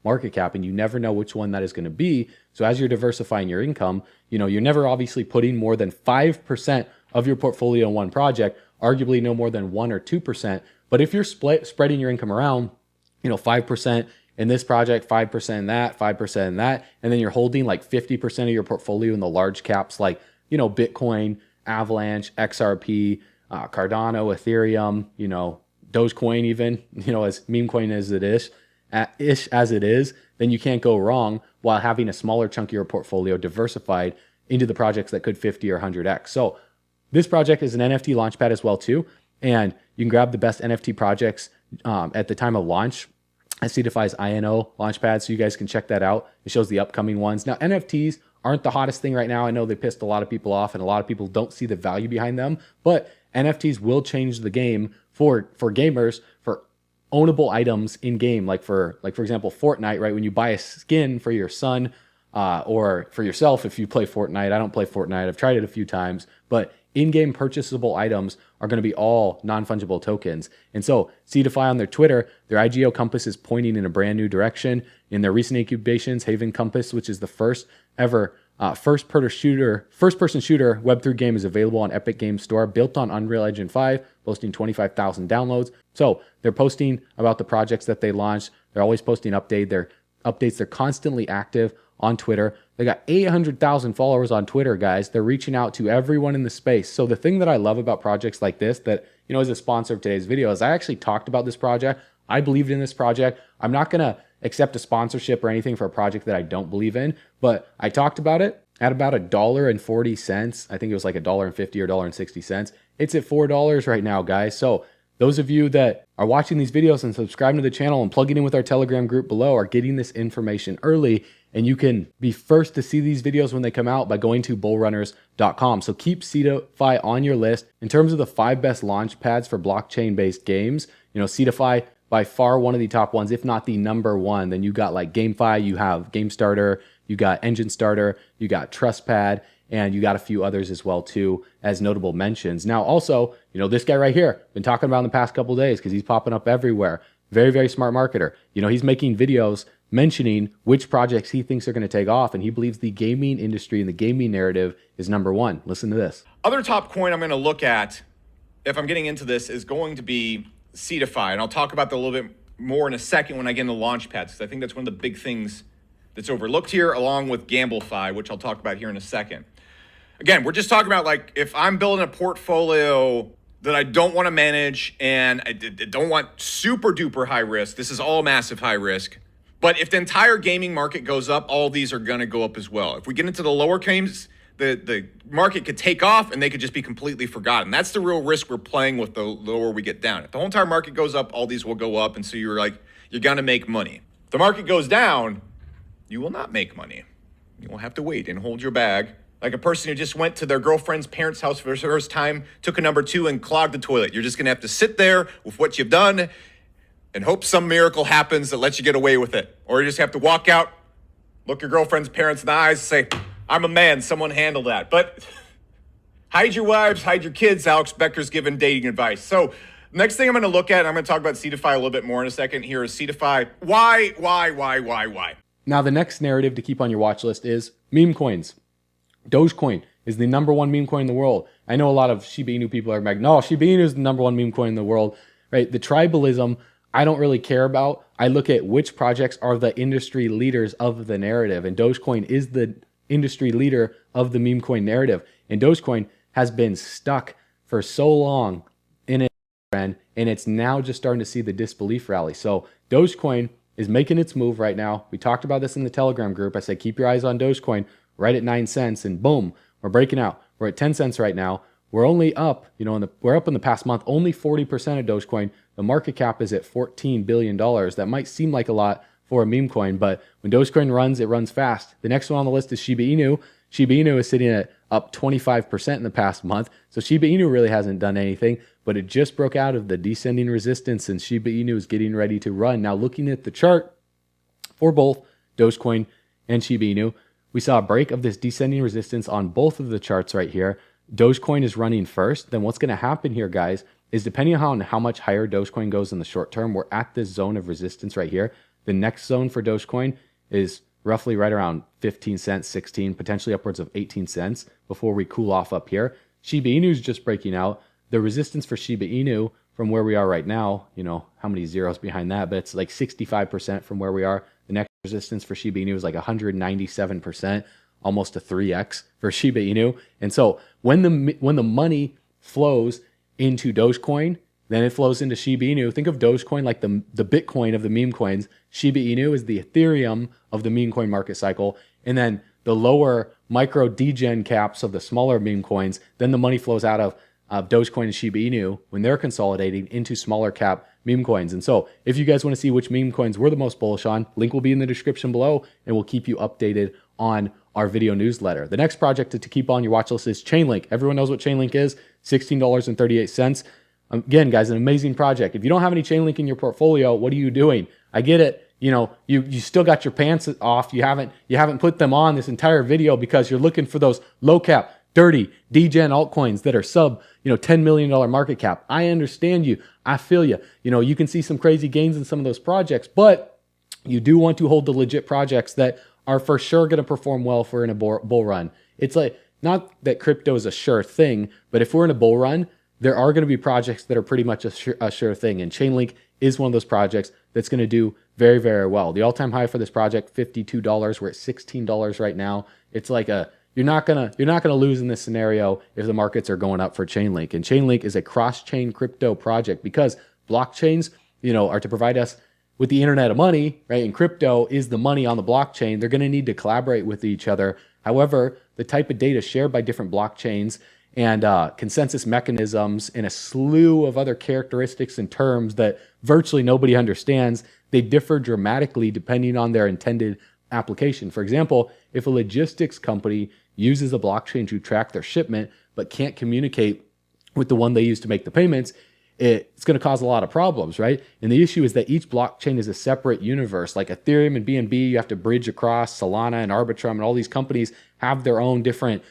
market cap. And you never know which one that is going to be. So as you're diversifying your income, you're never obviously putting more than 5% of your portfolio in one project, arguably no more than 1 or 2%. But if you're spreading your income around, 5% in this project, 5% in that, 5% in that, and then you're holding like 50% of your portfolio in the large caps like, Bitcoin, Avalanche, XRP, Cardano, Ethereum, Dogecoin even, as meme coin as it is, then you can't go wrong while having a smaller chunk of your portfolio diversified into the projects that could 50 or 100x. So this project is an NFT launchpad as well too, and you can grab the best NFT projects at the time of launch CDFI's INO Launchpad, so you guys can check that out. It shows the upcoming ones. Now, NFTs aren't the hottest thing right now. I know they pissed a lot of people off, and a lot of people don't see the value behind them, but NFTs will change the game for gamers, for ownable items in game, like for example Fortnite, right? When you buy a skin for your son or for yourself, if you play Fortnite. I don't play Fortnite. I've tried it a few times, but in-game purchasable items are going to be all non-fungible tokens. And so CDFI on their Twitter, their IGO Compass is pointing in a brand new direction. In their recent incubations, Haven Compass, which is the first ever first-person shooter Web3 game, is available on Epic Games Store, built on Unreal Engine 5, boasting 25,000 downloads. So they're posting about the projects that they launched. They're always posting updates. They're constantly active on Twitter. They got 800,000 followers on Twitter, guys. They're reaching out to everyone in the space. So the thing that I love about projects like this, that, you know, is a sponsor of today's video, is I actually talked about this project. I believed in this project. I'm not going to accept a sponsorship or anything for a project that I don't believe in, but I talked about it at about $1.40. I think it was like $1.50 or $1.60. It's at $4 right now, guys. So those of you that are watching these videos and subscribing to the channel and plugging in with our Telegram group below are getting this information early, and you can be first to see these videos when they come out by going to bullrunners.com. So keep CDFI on your list. In terms of the 5 best launch pads for blockchain-based games, you know, CDFI by far one of the top ones, if not the number one. Then you got like GameFi, you have Game Starter, you got Engine Starter, you got TrustPad, and you got a few others as well too as notable mentions. Now also, you know, this guy right here, been talking about in the past couple of days because he's popping up everywhere. Very, very smart marketer. You know, he's making videos mentioning which projects he thinks are going to take off, and he believes the gaming industry and the gaming narrative is number one. Listen to this. Other top coin I'm going to look at, if I'm getting into this, is going to be CDFI, and I'll talk about that a little bit more in a second when I get into Launchpad, because I think that's one of the big things that's overlooked here, along with GambleFi, which I'll talk about here in a second. Again, we're just talking about, like, if I'm building a portfolio that I don't want to manage and I don't want super duper high risk, this is all massive high risk. But if the entire gaming market goes up, all these are going to go up as well. If we get into the lower games, the market could take off and they could just be completely forgotten. That's the real risk we're playing with the lower we get down. If the whole entire market goes up, all these will go up. And so you're going to make money. If the market goes down, you will not make money. You will have to wait and hold your bag. Like a person who just went to their girlfriend's parents' house for the first time, took a number 2 and clogged the toilet. You're just going to have to sit there with what you've done and hope some miracle happens that lets you get away with it. Or you just have to walk out, look your girlfriend's parents in the eyes and say, I'm a man, someone handle that. But hide your wives, hide your kids. Alex Becker's giving dating advice. So next thing I'm going to look at, and I'm going to talk about CDFI a little bit more in a second here, is CDFI. Why? Now, the next narrative to keep on your watch list is meme coins. Dogecoin is the number one meme coin in the world. I know a lot of Shiba Inu people are like, no, Shiba Inu is the number one meme coin in the world, right? The tribalism, I don't really care about. I look at which projects are the industry leaders of the narrative, and Dogecoin is the industry leader of the meme coin narrative. And Dogecoin has been stuck for so long in a trend, and it's now just starting to see the disbelief rally. So Dogecoin is making its move right now. We talked about this in the Telegram group. I said, keep your eyes on Dogecoin right at 9 cents, and boom, we're breaking out. We're at 10 cents right now. We're only up, we're up in the past month, only 40% of Dogecoin. The market cap is at $14 billion. That might seem like a lot for a meme coin, but when Dogecoin runs, it runs fast. The next one on the list is Shiba Inu. Shiba Inu is sitting at up 25% in the past month. So Shiba Inu really hasn't done anything, but it just broke out of the descending resistance, and Shiba Inu is getting ready to run. Now, looking at the chart for both Dogecoin and Shiba Inu, we saw a break of this descending resistance on both of the charts right here. Dogecoin is running first. Then what's going to happen here, guys, is depending on how much higher Dogecoin goes in the short term, we're at this zone of resistance right here. The next zone for Dogecoin is roughly right around 15 cents, 16, potentially upwards of 18 cents before we cool off up here. Shiba Inu is just breaking out. The resistance for Shiba Inu from where we are right now, how many zeros behind that, but it's like 65% from where we are. The next resistance for Shiba Inu is like 197%, almost a 3x for Shiba Inu. And so when the money flows into Dogecoin, then it flows into Shiba Inu. Think of Dogecoin like the Bitcoin of the meme coins. Shiba Inu is the Ethereum of the meme coin market cycle. And then the lower micro degen caps of the smaller meme coins, then the money flows out of of Dogecoin and Shiba Inu when they're consolidating into smaller cap meme coins. And so if you guys want to see which meme coins we're the most bullish on, link will be in the description below, and we'll keep you updated on our video newsletter. The next project to keep on your watch list is Chainlink. Everyone knows what Chainlink is, $16.38. Again, guys, an amazing project. If you don't have any Chainlink in your portfolio, what are you doing? I get it. You still got your pants off. You haven't put them on this entire video because you're looking for those low cap, dirty, degen altcoins that are sub, $10 million market cap. I understand you. I feel you. You can see some crazy gains in some of those projects, but you do want to hold the legit projects that are for sure going to perform well for in a bull run. It's like, not that crypto is a sure thing, but if we're in a bull run, there are going to be projects that are pretty much a sure thing. And Chainlink is one of those projects that's going to do very, very well. The all-time high for this project, $52. We're at $16 right now. It's like you're not gonna lose in this scenario if the markets are going up for Chainlink. And Chainlink is a cross-chain crypto project because blockchains, are to provide us with the internet of money, right? And crypto is the money on the blockchain. They're going to need to collaborate with each other. However, the type of data shared by different blockchains and consensus mechanisms and a slew of other characteristics and terms that virtually nobody understands, they differ dramatically depending on their intended application. For example, if a logistics company uses a blockchain to track their shipment but can't communicate with the one they use to make the payments, it's going to cause a lot of problems, right? And the issue is that each blockchain is a separate universe. Like Ethereum and BNB, you have to bridge across. Solana and Arbitrum and all these companies have their own different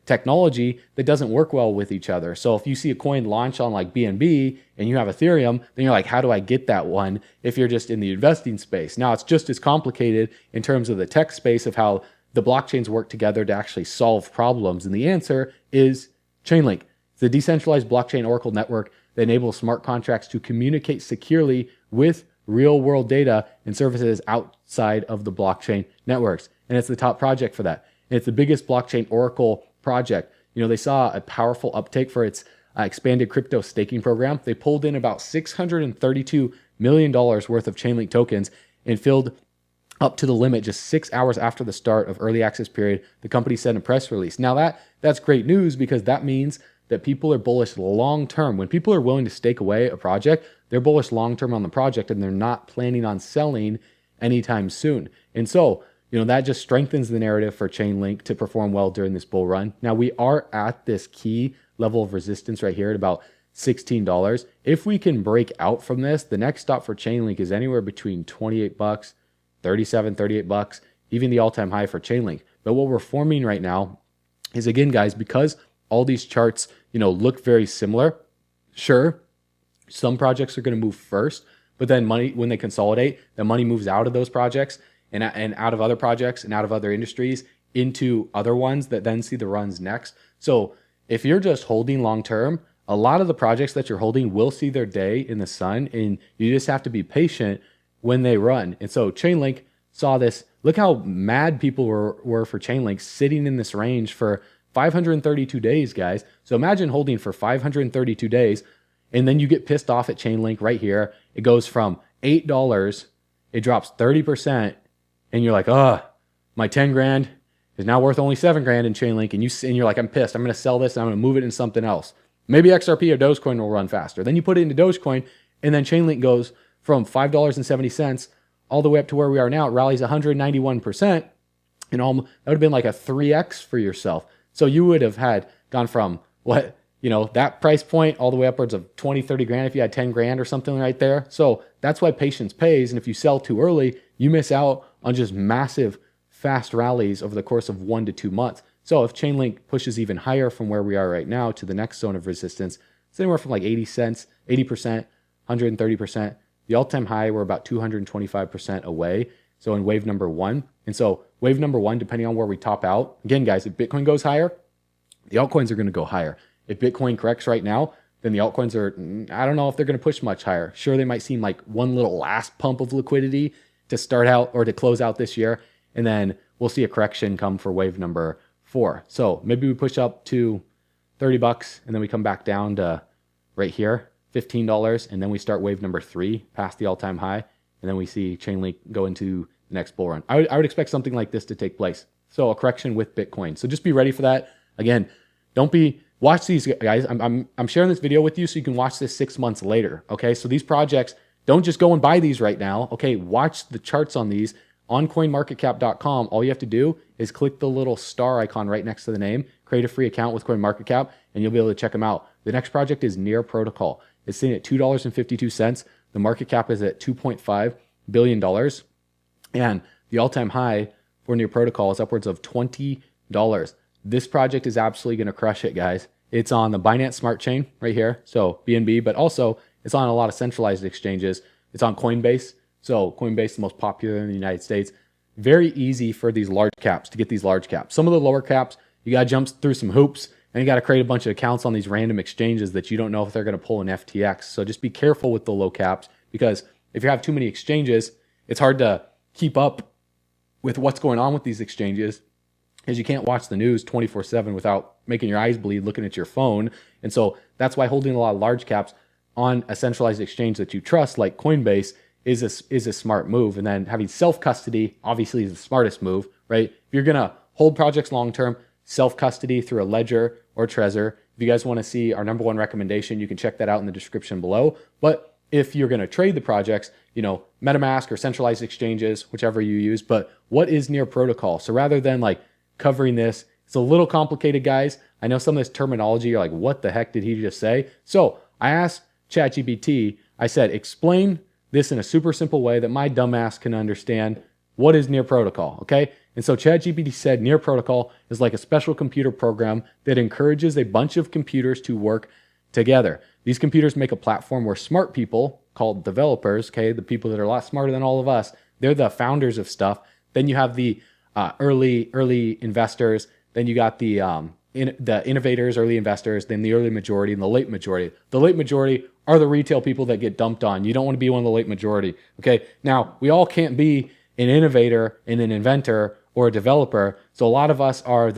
technology that doesn't work well with each other. So if you see a coin launch on like BNB and you have Ethereum, then you're like, how do I get that one if you're just in the investing space? Now, it's just as complicated in terms of the tech space of how the blockchains work together to actually solve problems. And the answer is Chainlink. It's a decentralized blockchain oracle network that enables smart contracts to communicate securely with real-world data and services outside of the blockchain networks. And it's the top project for that. And it's the biggest blockchain oracle project. They saw a powerful uptake for its expanded crypto staking program. They pulled in about $632 million worth of Chainlink tokens and filled up to the limit just 6 hours after the start of early access period, the company said in a press release. Now that's great news because that means that people are bullish long-term. When people are willing to stake away a project, they're bullish long-term on the project and they're not planning on selling anytime soon. And so, that just strengthens the narrative for Chainlink to perform well during this bull run. Now we are at this key level of resistance right here at about $16. If we can break out from this, the next stop for Chainlink is anywhere between $28, $37, $38, even the all-time high for Chainlink. But what we're forming right now is, again, guys, because all these charts, look very similar. Sure, some projects are going to move first, but then when they consolidate, the money moves out of those projects and out of other projects and out of other industries into other ones that then see the runs next. So if you're just holding long term, a lot of the projects that you're holding will see their day in the sun, and you just have to be patient when they run. And so Chainlink saw this. Look how mad people were for Chainlink sitting in this range for 532 days, guys. So imagine holding for 532 days, and then you get pissed off at Chainlink right here. It goes from $8, it drops 30%, and you're like, my 10 grand is now worth only 7 grand in Chainlink, and you're like, I'm pissed. I'm going to sell this, and I'm going to move it into something else. Maybe XRP or Dogecoin will run faster. Then you put it into Dogecoin, and then Chainlink goes from $5.70 all the way up to where we are now. It rallies 191%, and that would have been like a 3x for yourself. So you would have gone from that price point all the way upwards of 20, 30 grand if you had 10 grand or something right there. So that's why patience pays. And if you sell too early, you miss out on just massive fast rallies over the course of 1 to 2 months. So if Chainlink pushes even higher from where we are right now to the next zone of resistance, it's anywhere from like 80 cents, 80%, 130%. The all-time high, we're about 225% away. So in wave number 1. And so wave number 1, depending on where we top out, again, guys, if Bitcoin goes higher, the altcoins are going to go higher. If Bitcoin corrects right now, then the altcoins I don't know if they're going to push much higher. Sure, they might seem like one little last pump of liquidity to start out or to close out this year. And then we'll see a correction come for wave number 4. So maybe we push up to $30 and then we come back down to right here, $15. And then we start wave number 3 past the all-time high. And then we see Chainlink go into the next bull run. I would expect something like this to take place. So a correction with Bitcoin. So just be ready for that. Again, don't be watch these guys. I'm sharing this video with you so you can watch this 6 months later. Okay, so these projects, don't just go and buy these right now. Okay, watch the charts on these on coinmarketcap.com. All you have to do is click the little star icon right next to the name, create a free account with CoinMarketCap, and you'll be able to check them out. The next project is Near Protocol. It's sitting at $2.52. The market cap is at $2.5 billion. And the all-time high for Near Protocol is upwards of $20. This project is absolutely going to crush it, guys. It's on the Binance Smart Chain right here, so BNB, but also it's on a lot of centralized exchanges. It's on Coinbase. So Coinbase is the most popular in the United States. Very easy for these large caps to get these large caps. Some of the lower caps, you got to jump through some hoops and you got to create a bunch of accounts on these random exchanges that you don't know if they're going to pull an FTX. So just be careful with the low caps, because if you have too many exchanges, it's hard to keep up with what's going on with these exchanges, because you can't watch the news 24/7 without making your eyes bleed looking at your phone. And so that's why holding a lot of large caps on a centralized exchange that you trust, like Coinbase, is a smart move. And then having self-custody obviously is the smartest move, right? If you're going to hold projects long-term, self-custody through a Ledger or Trezor. If you guys want to see our number one recommendation, you can check that out in the description below. But if you're going to trade the projects, MetaMask or centralized exchanges, whichever you use. But what is Near Protocol? So rather than like covering this, it's a little complicated, guys. I know some of this terminology, you're like, what the heck did he just say? So I asked ChatGPT, I said, explain this in a super simple way that my dumbass can understand. What is Near Protocol? Okay. And so ChatGPT said Near Protocol is like a special computer program that encourages a bunch of computers to work together. These computers make a platform where smart people, called developers, okay, the people that are a lot smarter than all of us, they're the founders of stuff. Then you have the early investors. Then you got the innovators, early investors, then the early majority and the late majority. The late majority are the retail people that get dumped on. You don't want to be one of the late majority. Okay. Now, we all can't be an innovator and an inventor or a developer. So a lot of us are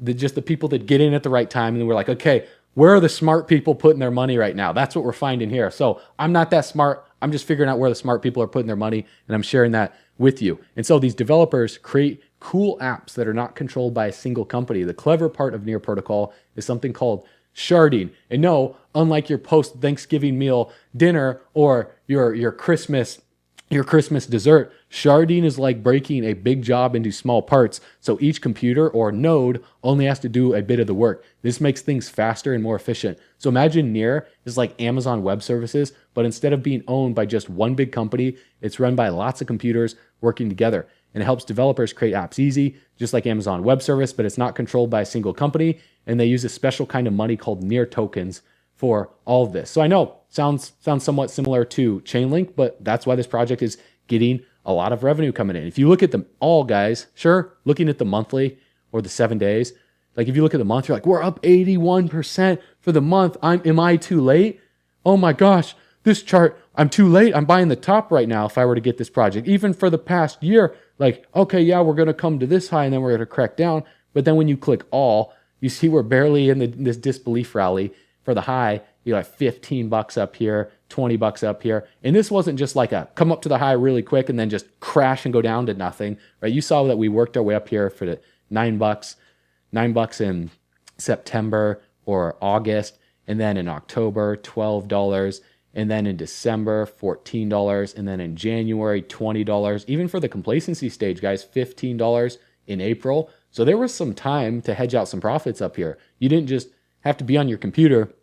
just the people that get in at the right time. And we're like, okay, where are the smart people putting their money right now? That's what we're finding here. So I'm not that smart. I'm just figuring out where the smart people are putting their money, and I'm sharing that with you. And so these developers create cool apps that are not controlled by a single company. The clever part of Near Protocol is something called sharding. And no, unlike your post-Thanksgiving meal dinner or your Christmas dessert, sharding is like breaking a big job into small parts. So each computer or node only has to do a bit of the work. This makes things faster and more efficient. So imagine Near is like Amazon Web Services, but instead of being owned by just one big company, it's run by lots of computers working together. And it helps developers create apps easy, just like Amazon Web Service, but it's not controlled by a single company. And they use a special kind of money called Near tokens for all of this. So I know sounds somewhat similar to Chainlink, but that's why this project is getting a lot of revenue coming in. If you look at them all, guys, sure, looking at the monthly or the 7 days, like if you look at the month, you're like, we're up 81% for the month. Am I too late? Oh my gosh, this chart, I'm too late. I'm buying the top right now if I were to get this project. Even for the past year, like, okay, yeah, we're going to come to this high and then we're going to crack down. But then when you click all, you see we're barely in this disbelief rally for the high. You got $15 up here, $20 up here. And this wasn't just like a come up to the high really quick and then just crash and go down to nothing, right? You saw that we worked our way up here for the $9 in September or August. And then in October, $12. And then in December, $14. And then in January, $20. Even for the complacency stage, guys, $15 in April. So there was some time to hedge out some profits up here. You didn't just have to be on your computer,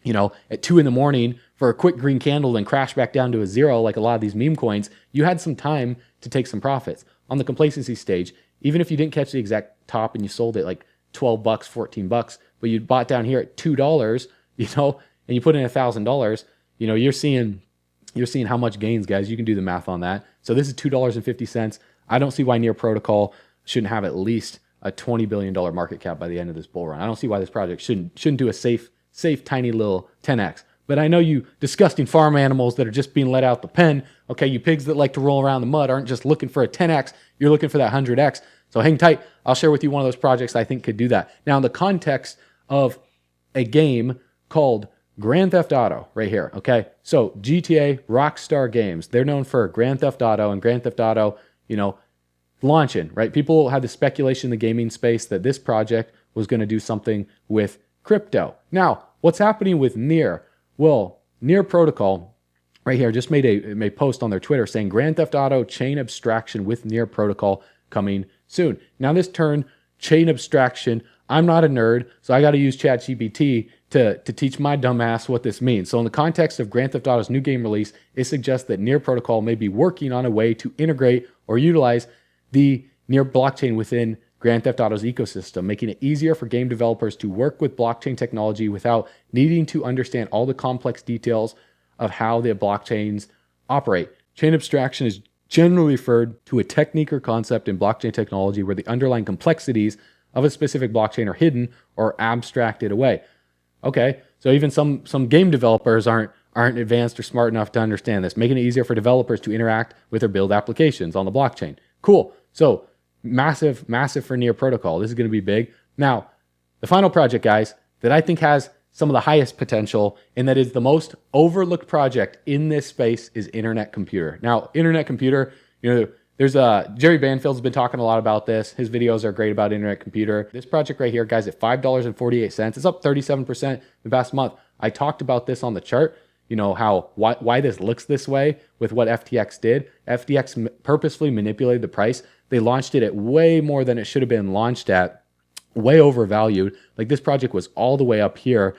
at 2 a.m. for a quick green candle and crash back down to a zero like a lot of these meme coins. You had some time to take some profits. On the complacency stage, even if you didn't catch the exact top and you sold it like $12, $14, but you bought down here at $2, and you put in $1,000, you're seeing how much gains, guys. You can do the math on that. So this is $2.50. I don't see why Near Protocol shouldn't have at least a $20 billion market cap by the end of this bull run. I don't see why this project shouldn't do a safe tiny little 10x. But I know you disgusting farm animals that are just being let out the pen, okay, you pigs that like to roll around the mud aren't just looking for a 10x, you're looking for that 100x. So hang tight. I'll share with you one of those projects I think could do that. Now, in the context of a game called Grand Theft Auto right here, okay? So GTA, Rockstar Games, they're known for Grand Theft Auto and Grand Theft Auto, launching, right? People had the speculation in the gaming space that this project was going to do something with crypto. Now, what's happening with Near? Well, Near Protocol right here just made a post on their Twitter saying Grand Theft Auto chain abstraction with Near Protocol coming soon. Now, this term, chain abstraction, I'm not a nerd, so I got to use ChatGPT to teach my dumbass what this means. So in the context of Grand Theft Auto's new game release, it suggests that Near Protocol may be working on a way to integrate or utilize the Near blockchain within Grand Theft Auto's ecosystem, making it easier for game developers to work with blockchain technology without needing to understand all the complex details of how the blockchains operate. Chain abstraction is generally referred to a technique or concept in blockchain technology where the underlying complexities of a specific blockchain are hidden or abstracted away. Okay, so even some game developers aren't advanced or smart enough to understand this, making it easier for developers to interact with or build applications on the blockchain. Cool. So massive for Near Protocol. This is going to be big. Now, the final project, guys, that I think has some of the highest potential and that is the most overlooked project in this space is Internet Computer. Now, Internet Computer, there's Jerry Banfield's been talking a lot about this. His videos are great about Internet Computer. This project right here, guys, at $5.48, it's up 37% the past month. I talked about this on the chart, why this looks this way with what FTX did. FTX purposefully manipulated the price. They launched it at way more than it should have been launched at, way overvalued. Like this project was all the way up here,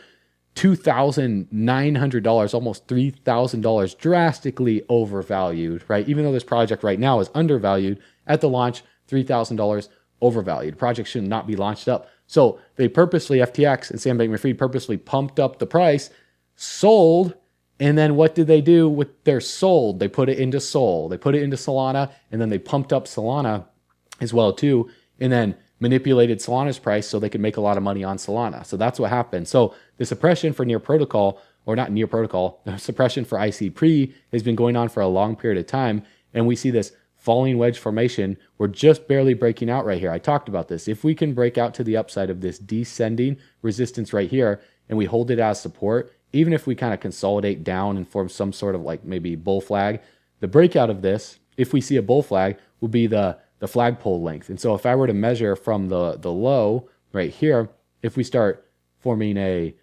$2,900, almost $3,000, drastically overvalued, right? Even though this project right now is undervalued, at the launch, $3,000 overvalued. Project should not be launched up. So they purposely, FTX and Sam Bankman-Fried purposely pumped up the price, sold, and then what did they do with their sold? They put it into Sol. They put it into Solana, and then they pumped up Solana as well too, and then manipulated Solana's price so they could make a lot of money on Solana. So that's what happened. So the suppression for Near Protocol, or not Near Protocol, the suppression for ICP has been going on for a long period of time, and we see this falling wedge formation. We're just barely breaking out right here. I talked about this. If we can break out to the upside of this descending resistance right here, and we hold it as support, even if we kind of consolidate down and form some sort of like maybe bull flag, the breakout of this, if we see a bull flag, will be the flagpole length. And so if I were to measure from the low right here, if we start forming a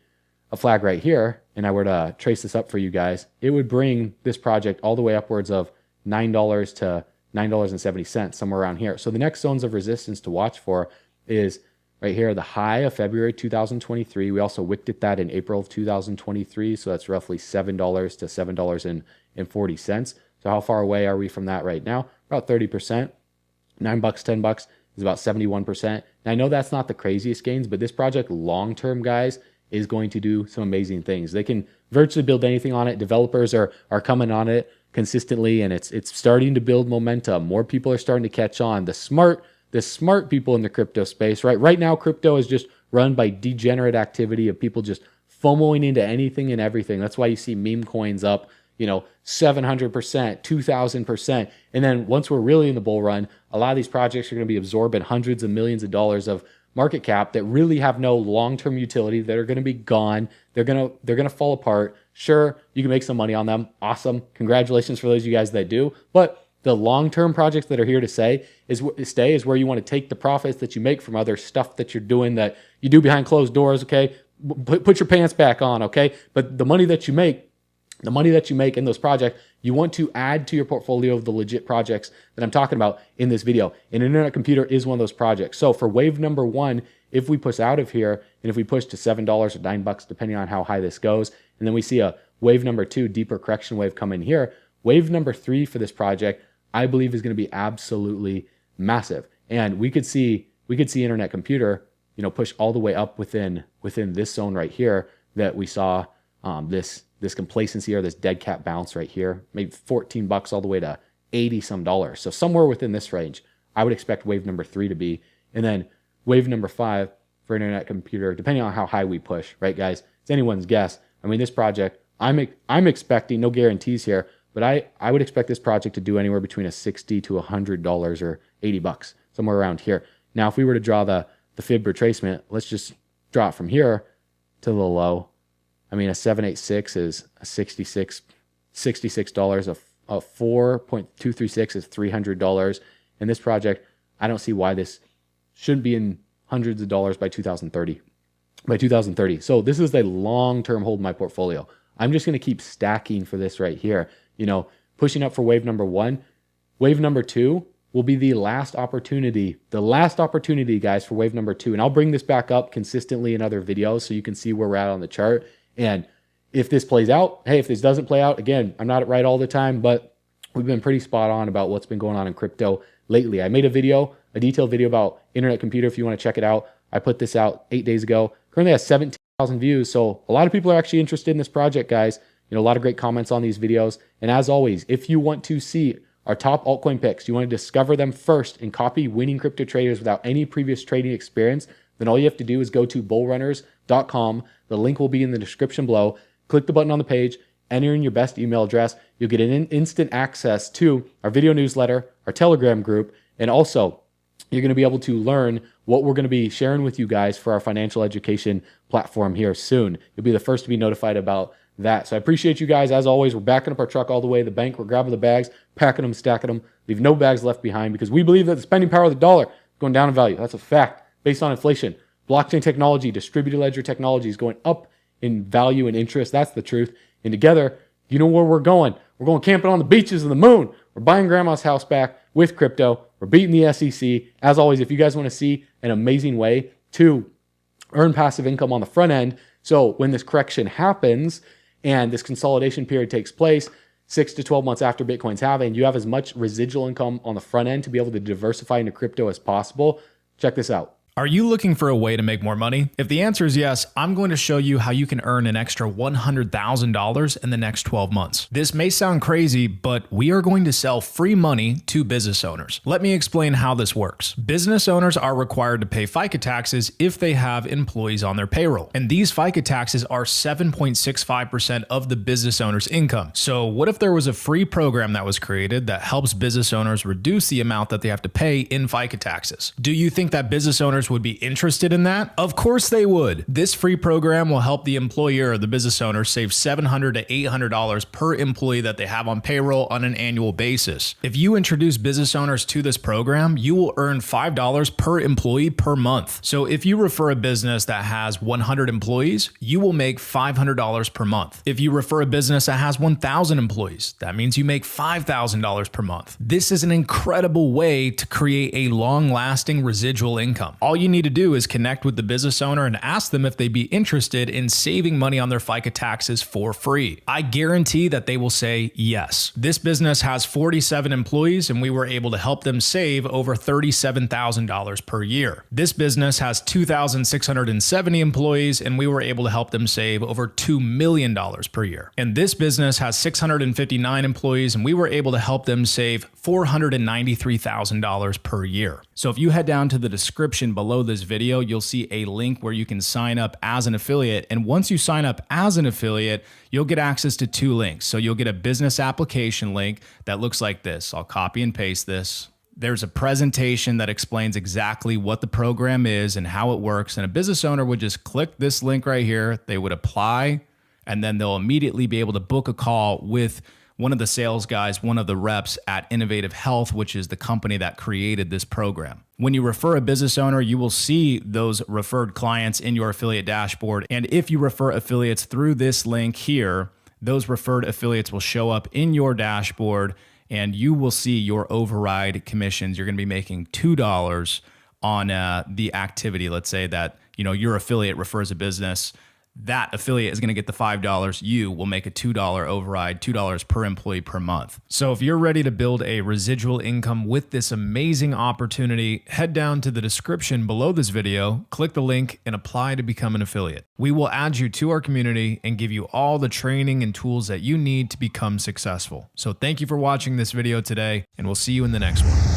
flag right here, and I were to trace this up for you guys, it would bring this project all the way upwards of $9 to $9.70, somewhere around here. So the next zones of resistance to watch for is right here, the high of February 2023. We also wicked at that in April of 2023. So that's roughly $7 to $7.40. So how far away are we from that right now? About 30%. $9, $10 is about 71%. And I know that's not the craziest gains, but this project long-term, guys, is going to do some amazing things. They can virtually build anything on it. Developers are coming on it consistently, and it's starting to build momentum. More people are starting to catch on. The smart people in the crypto space, right? Right now, crypto is just run by degenerate activity of people just FOMOing into anything and everything. That's why you see meme coins up, 700%, 2,000%. And then once we're really in the bull run, a lot of these projects are going to be absorbing hundreds of millions of dollars of market cap that really have no long-term utility, that are going to be gone. They're going to fall apart. Sure, you can make some money on them. Awesome. Congratulations for those of you guys that do. But the long-term projects that are here to stay is where you want to take the profits that you make from other stuff that you're doing, that you do behind closed doors, okay? Put your pants back on, okay? But the money that you make in those projects, you want to add to your portfolio of the legit projects that I'm talking about in this video. And Internet Computer is one of those projects. So for wave number one, if we push out of here, and if we push to $7 or $9, depending on how high this goes, and then we see a wave number two, deeper correction wave come in here, wave number three for this project, I believe is going to be absolutely massive. And we could see Internet Computer, push all the way up within this zone right here that we saw, this complacency or this dead cat bounce right here, maybe $14 all the way to 80 some dollars. So somewhere within this range, I would expect wave number three to be. And then wave number five for Internet Computer, depending on how high we push, right, guys? It's anyone's guess. I mean, this project, I'm expecting, no guarantees here, but I would expect this project to do anywhere between $60 to $100 or $80, somewhere around here. Now, if we were to draw the fib retracement, let's just draw it from here to the low. I mean, a 786 is a $66. A 4.236 is $300. And this project, I don't see why this shouldn't be in hundreds of dollars by 2030. by 2030. So this is a long-term hold in my portfolio. I'm just going to keep stacking for this right here, pushing up for wave number 1. Wave number 2 will be the last opportunity, guys, for wave number 2. And I'll bring this back up consistently in other videos so you can see where we're at on the chart. And if this plays out, hey, if this doesn't play out, again, I'm not right all the time, but we've been pretty spot on about what's been going on in crypto lately. I made a detailed video about Internet Computer if you want to check it out. I put this out 8 days ago. Currently has 17,000 views. So a lot of people are actually interested in this project, guys. A lot of great comments on these videos. And as always, if you want to see our top altcoin picks, you want to discover them first and copy winning crypto traders without any previous trading experience, then all you have to do is go to bullrunners.com. The link will be in the description below. Click the button on the page, enter in your best email address. You'll get an instant access to our video newsletter, our Telegram group, and also you're going to be able to learn what we're going to be sharing with you guys for our financial education platform here soon. You'll be the first to be notified about that. So I appreciate you guys. As always, we're backing up our truck all the way to the bank. We're grabbing the bags, packing them, stacking them, leave no bags left behind because we believe that the spending power of the dollar is going down in value. That's a fact based on inflation. Blockchain technology, distributed ledger technology is going up in value and interest. That's the truth. And together, you know where we're going. We're going camping on the beaches of the moon. We're buying grandma's house back with crypto. We're beating the SEC. As always, if you guys want to see an amazing way to earn passive income on the front end, so when this correction happens and this consolidation period takes place, 6 to 12 months after Bitcoin's halving, you have as much residual income on the front end to be able to diversify into crypto as possible. Check this out. Are you looking for a way to make more money? If the answer is yes, I'm going to show you how you can earn an extra $100,000 in the next 12 months. This may sound crazy, but we are going to sell free money to business owners. Let me explain how this works. Business owners are required to pay FICA taxes if they have employees on their payroll. And these FICA taxes are 7.65% of the business owner's income. So what if there was a free program that was created that helps business owners reduce the amount that they have to pay in FICA taxes? Do you think that business owners would be interested in that? Of course they would. This free program will help the employer or the business owner save $700 to $800 per employee that they have on payroll on an annual basis. If you introduce business owners to this program, you will earn $5 per employee per month. So if you refer a business that has 100 employees, you will make $500 per month. If you refer a business that has 1,000 employees, that means you make $5,000 per month. This is an incredible way to create a long-lasting residual income. All you need to do is connect with the business owner and ask them if they'd be interested in saving money on their FICA taxes for free. I guarantee that they will say yes. This business has 47 employees and we were able to help them save over $37,000 per year. This business has 2,670 employees and we were able to help them save over $2 million per year. And this business has 659 employees and we were able to help them save $493,000 per year. So if you head down to the description below this video, you'll see a link where you can sign up as an affiliate. And once you sign up as an affiliate, you'll get access to 2 links. So you'll get a business application link that looks like this. I'll copy and paste this. There's a presentation that explains exactly what the program is and how it works. And a business owner would just click this link right here. They would apply, and then they'll immediately be able to book a call with one of the sales guys, one of the reps at Innovative Health, which is the company that created this program. When you refer a business owner, you will see those referred clients in your affiliate dashboard. And if you refer affiliates through this link here, those referred affiliates will show up in your dashboard and you will see your override commissions. You're going to be making $2 on the activity. Let's say that, your affiliate refers a business. That affiliate is going to get the $5. You will make a $2 override, $2 per employee per month. So if you're ready to build a residual income with this amazing opportunity, head down to the description below this video, click the link, and apply to become an affiliate. We will add you to our community and give you all the training and tools that you need to become successful. So thank you for watching this video today, and we'll see you in the next one.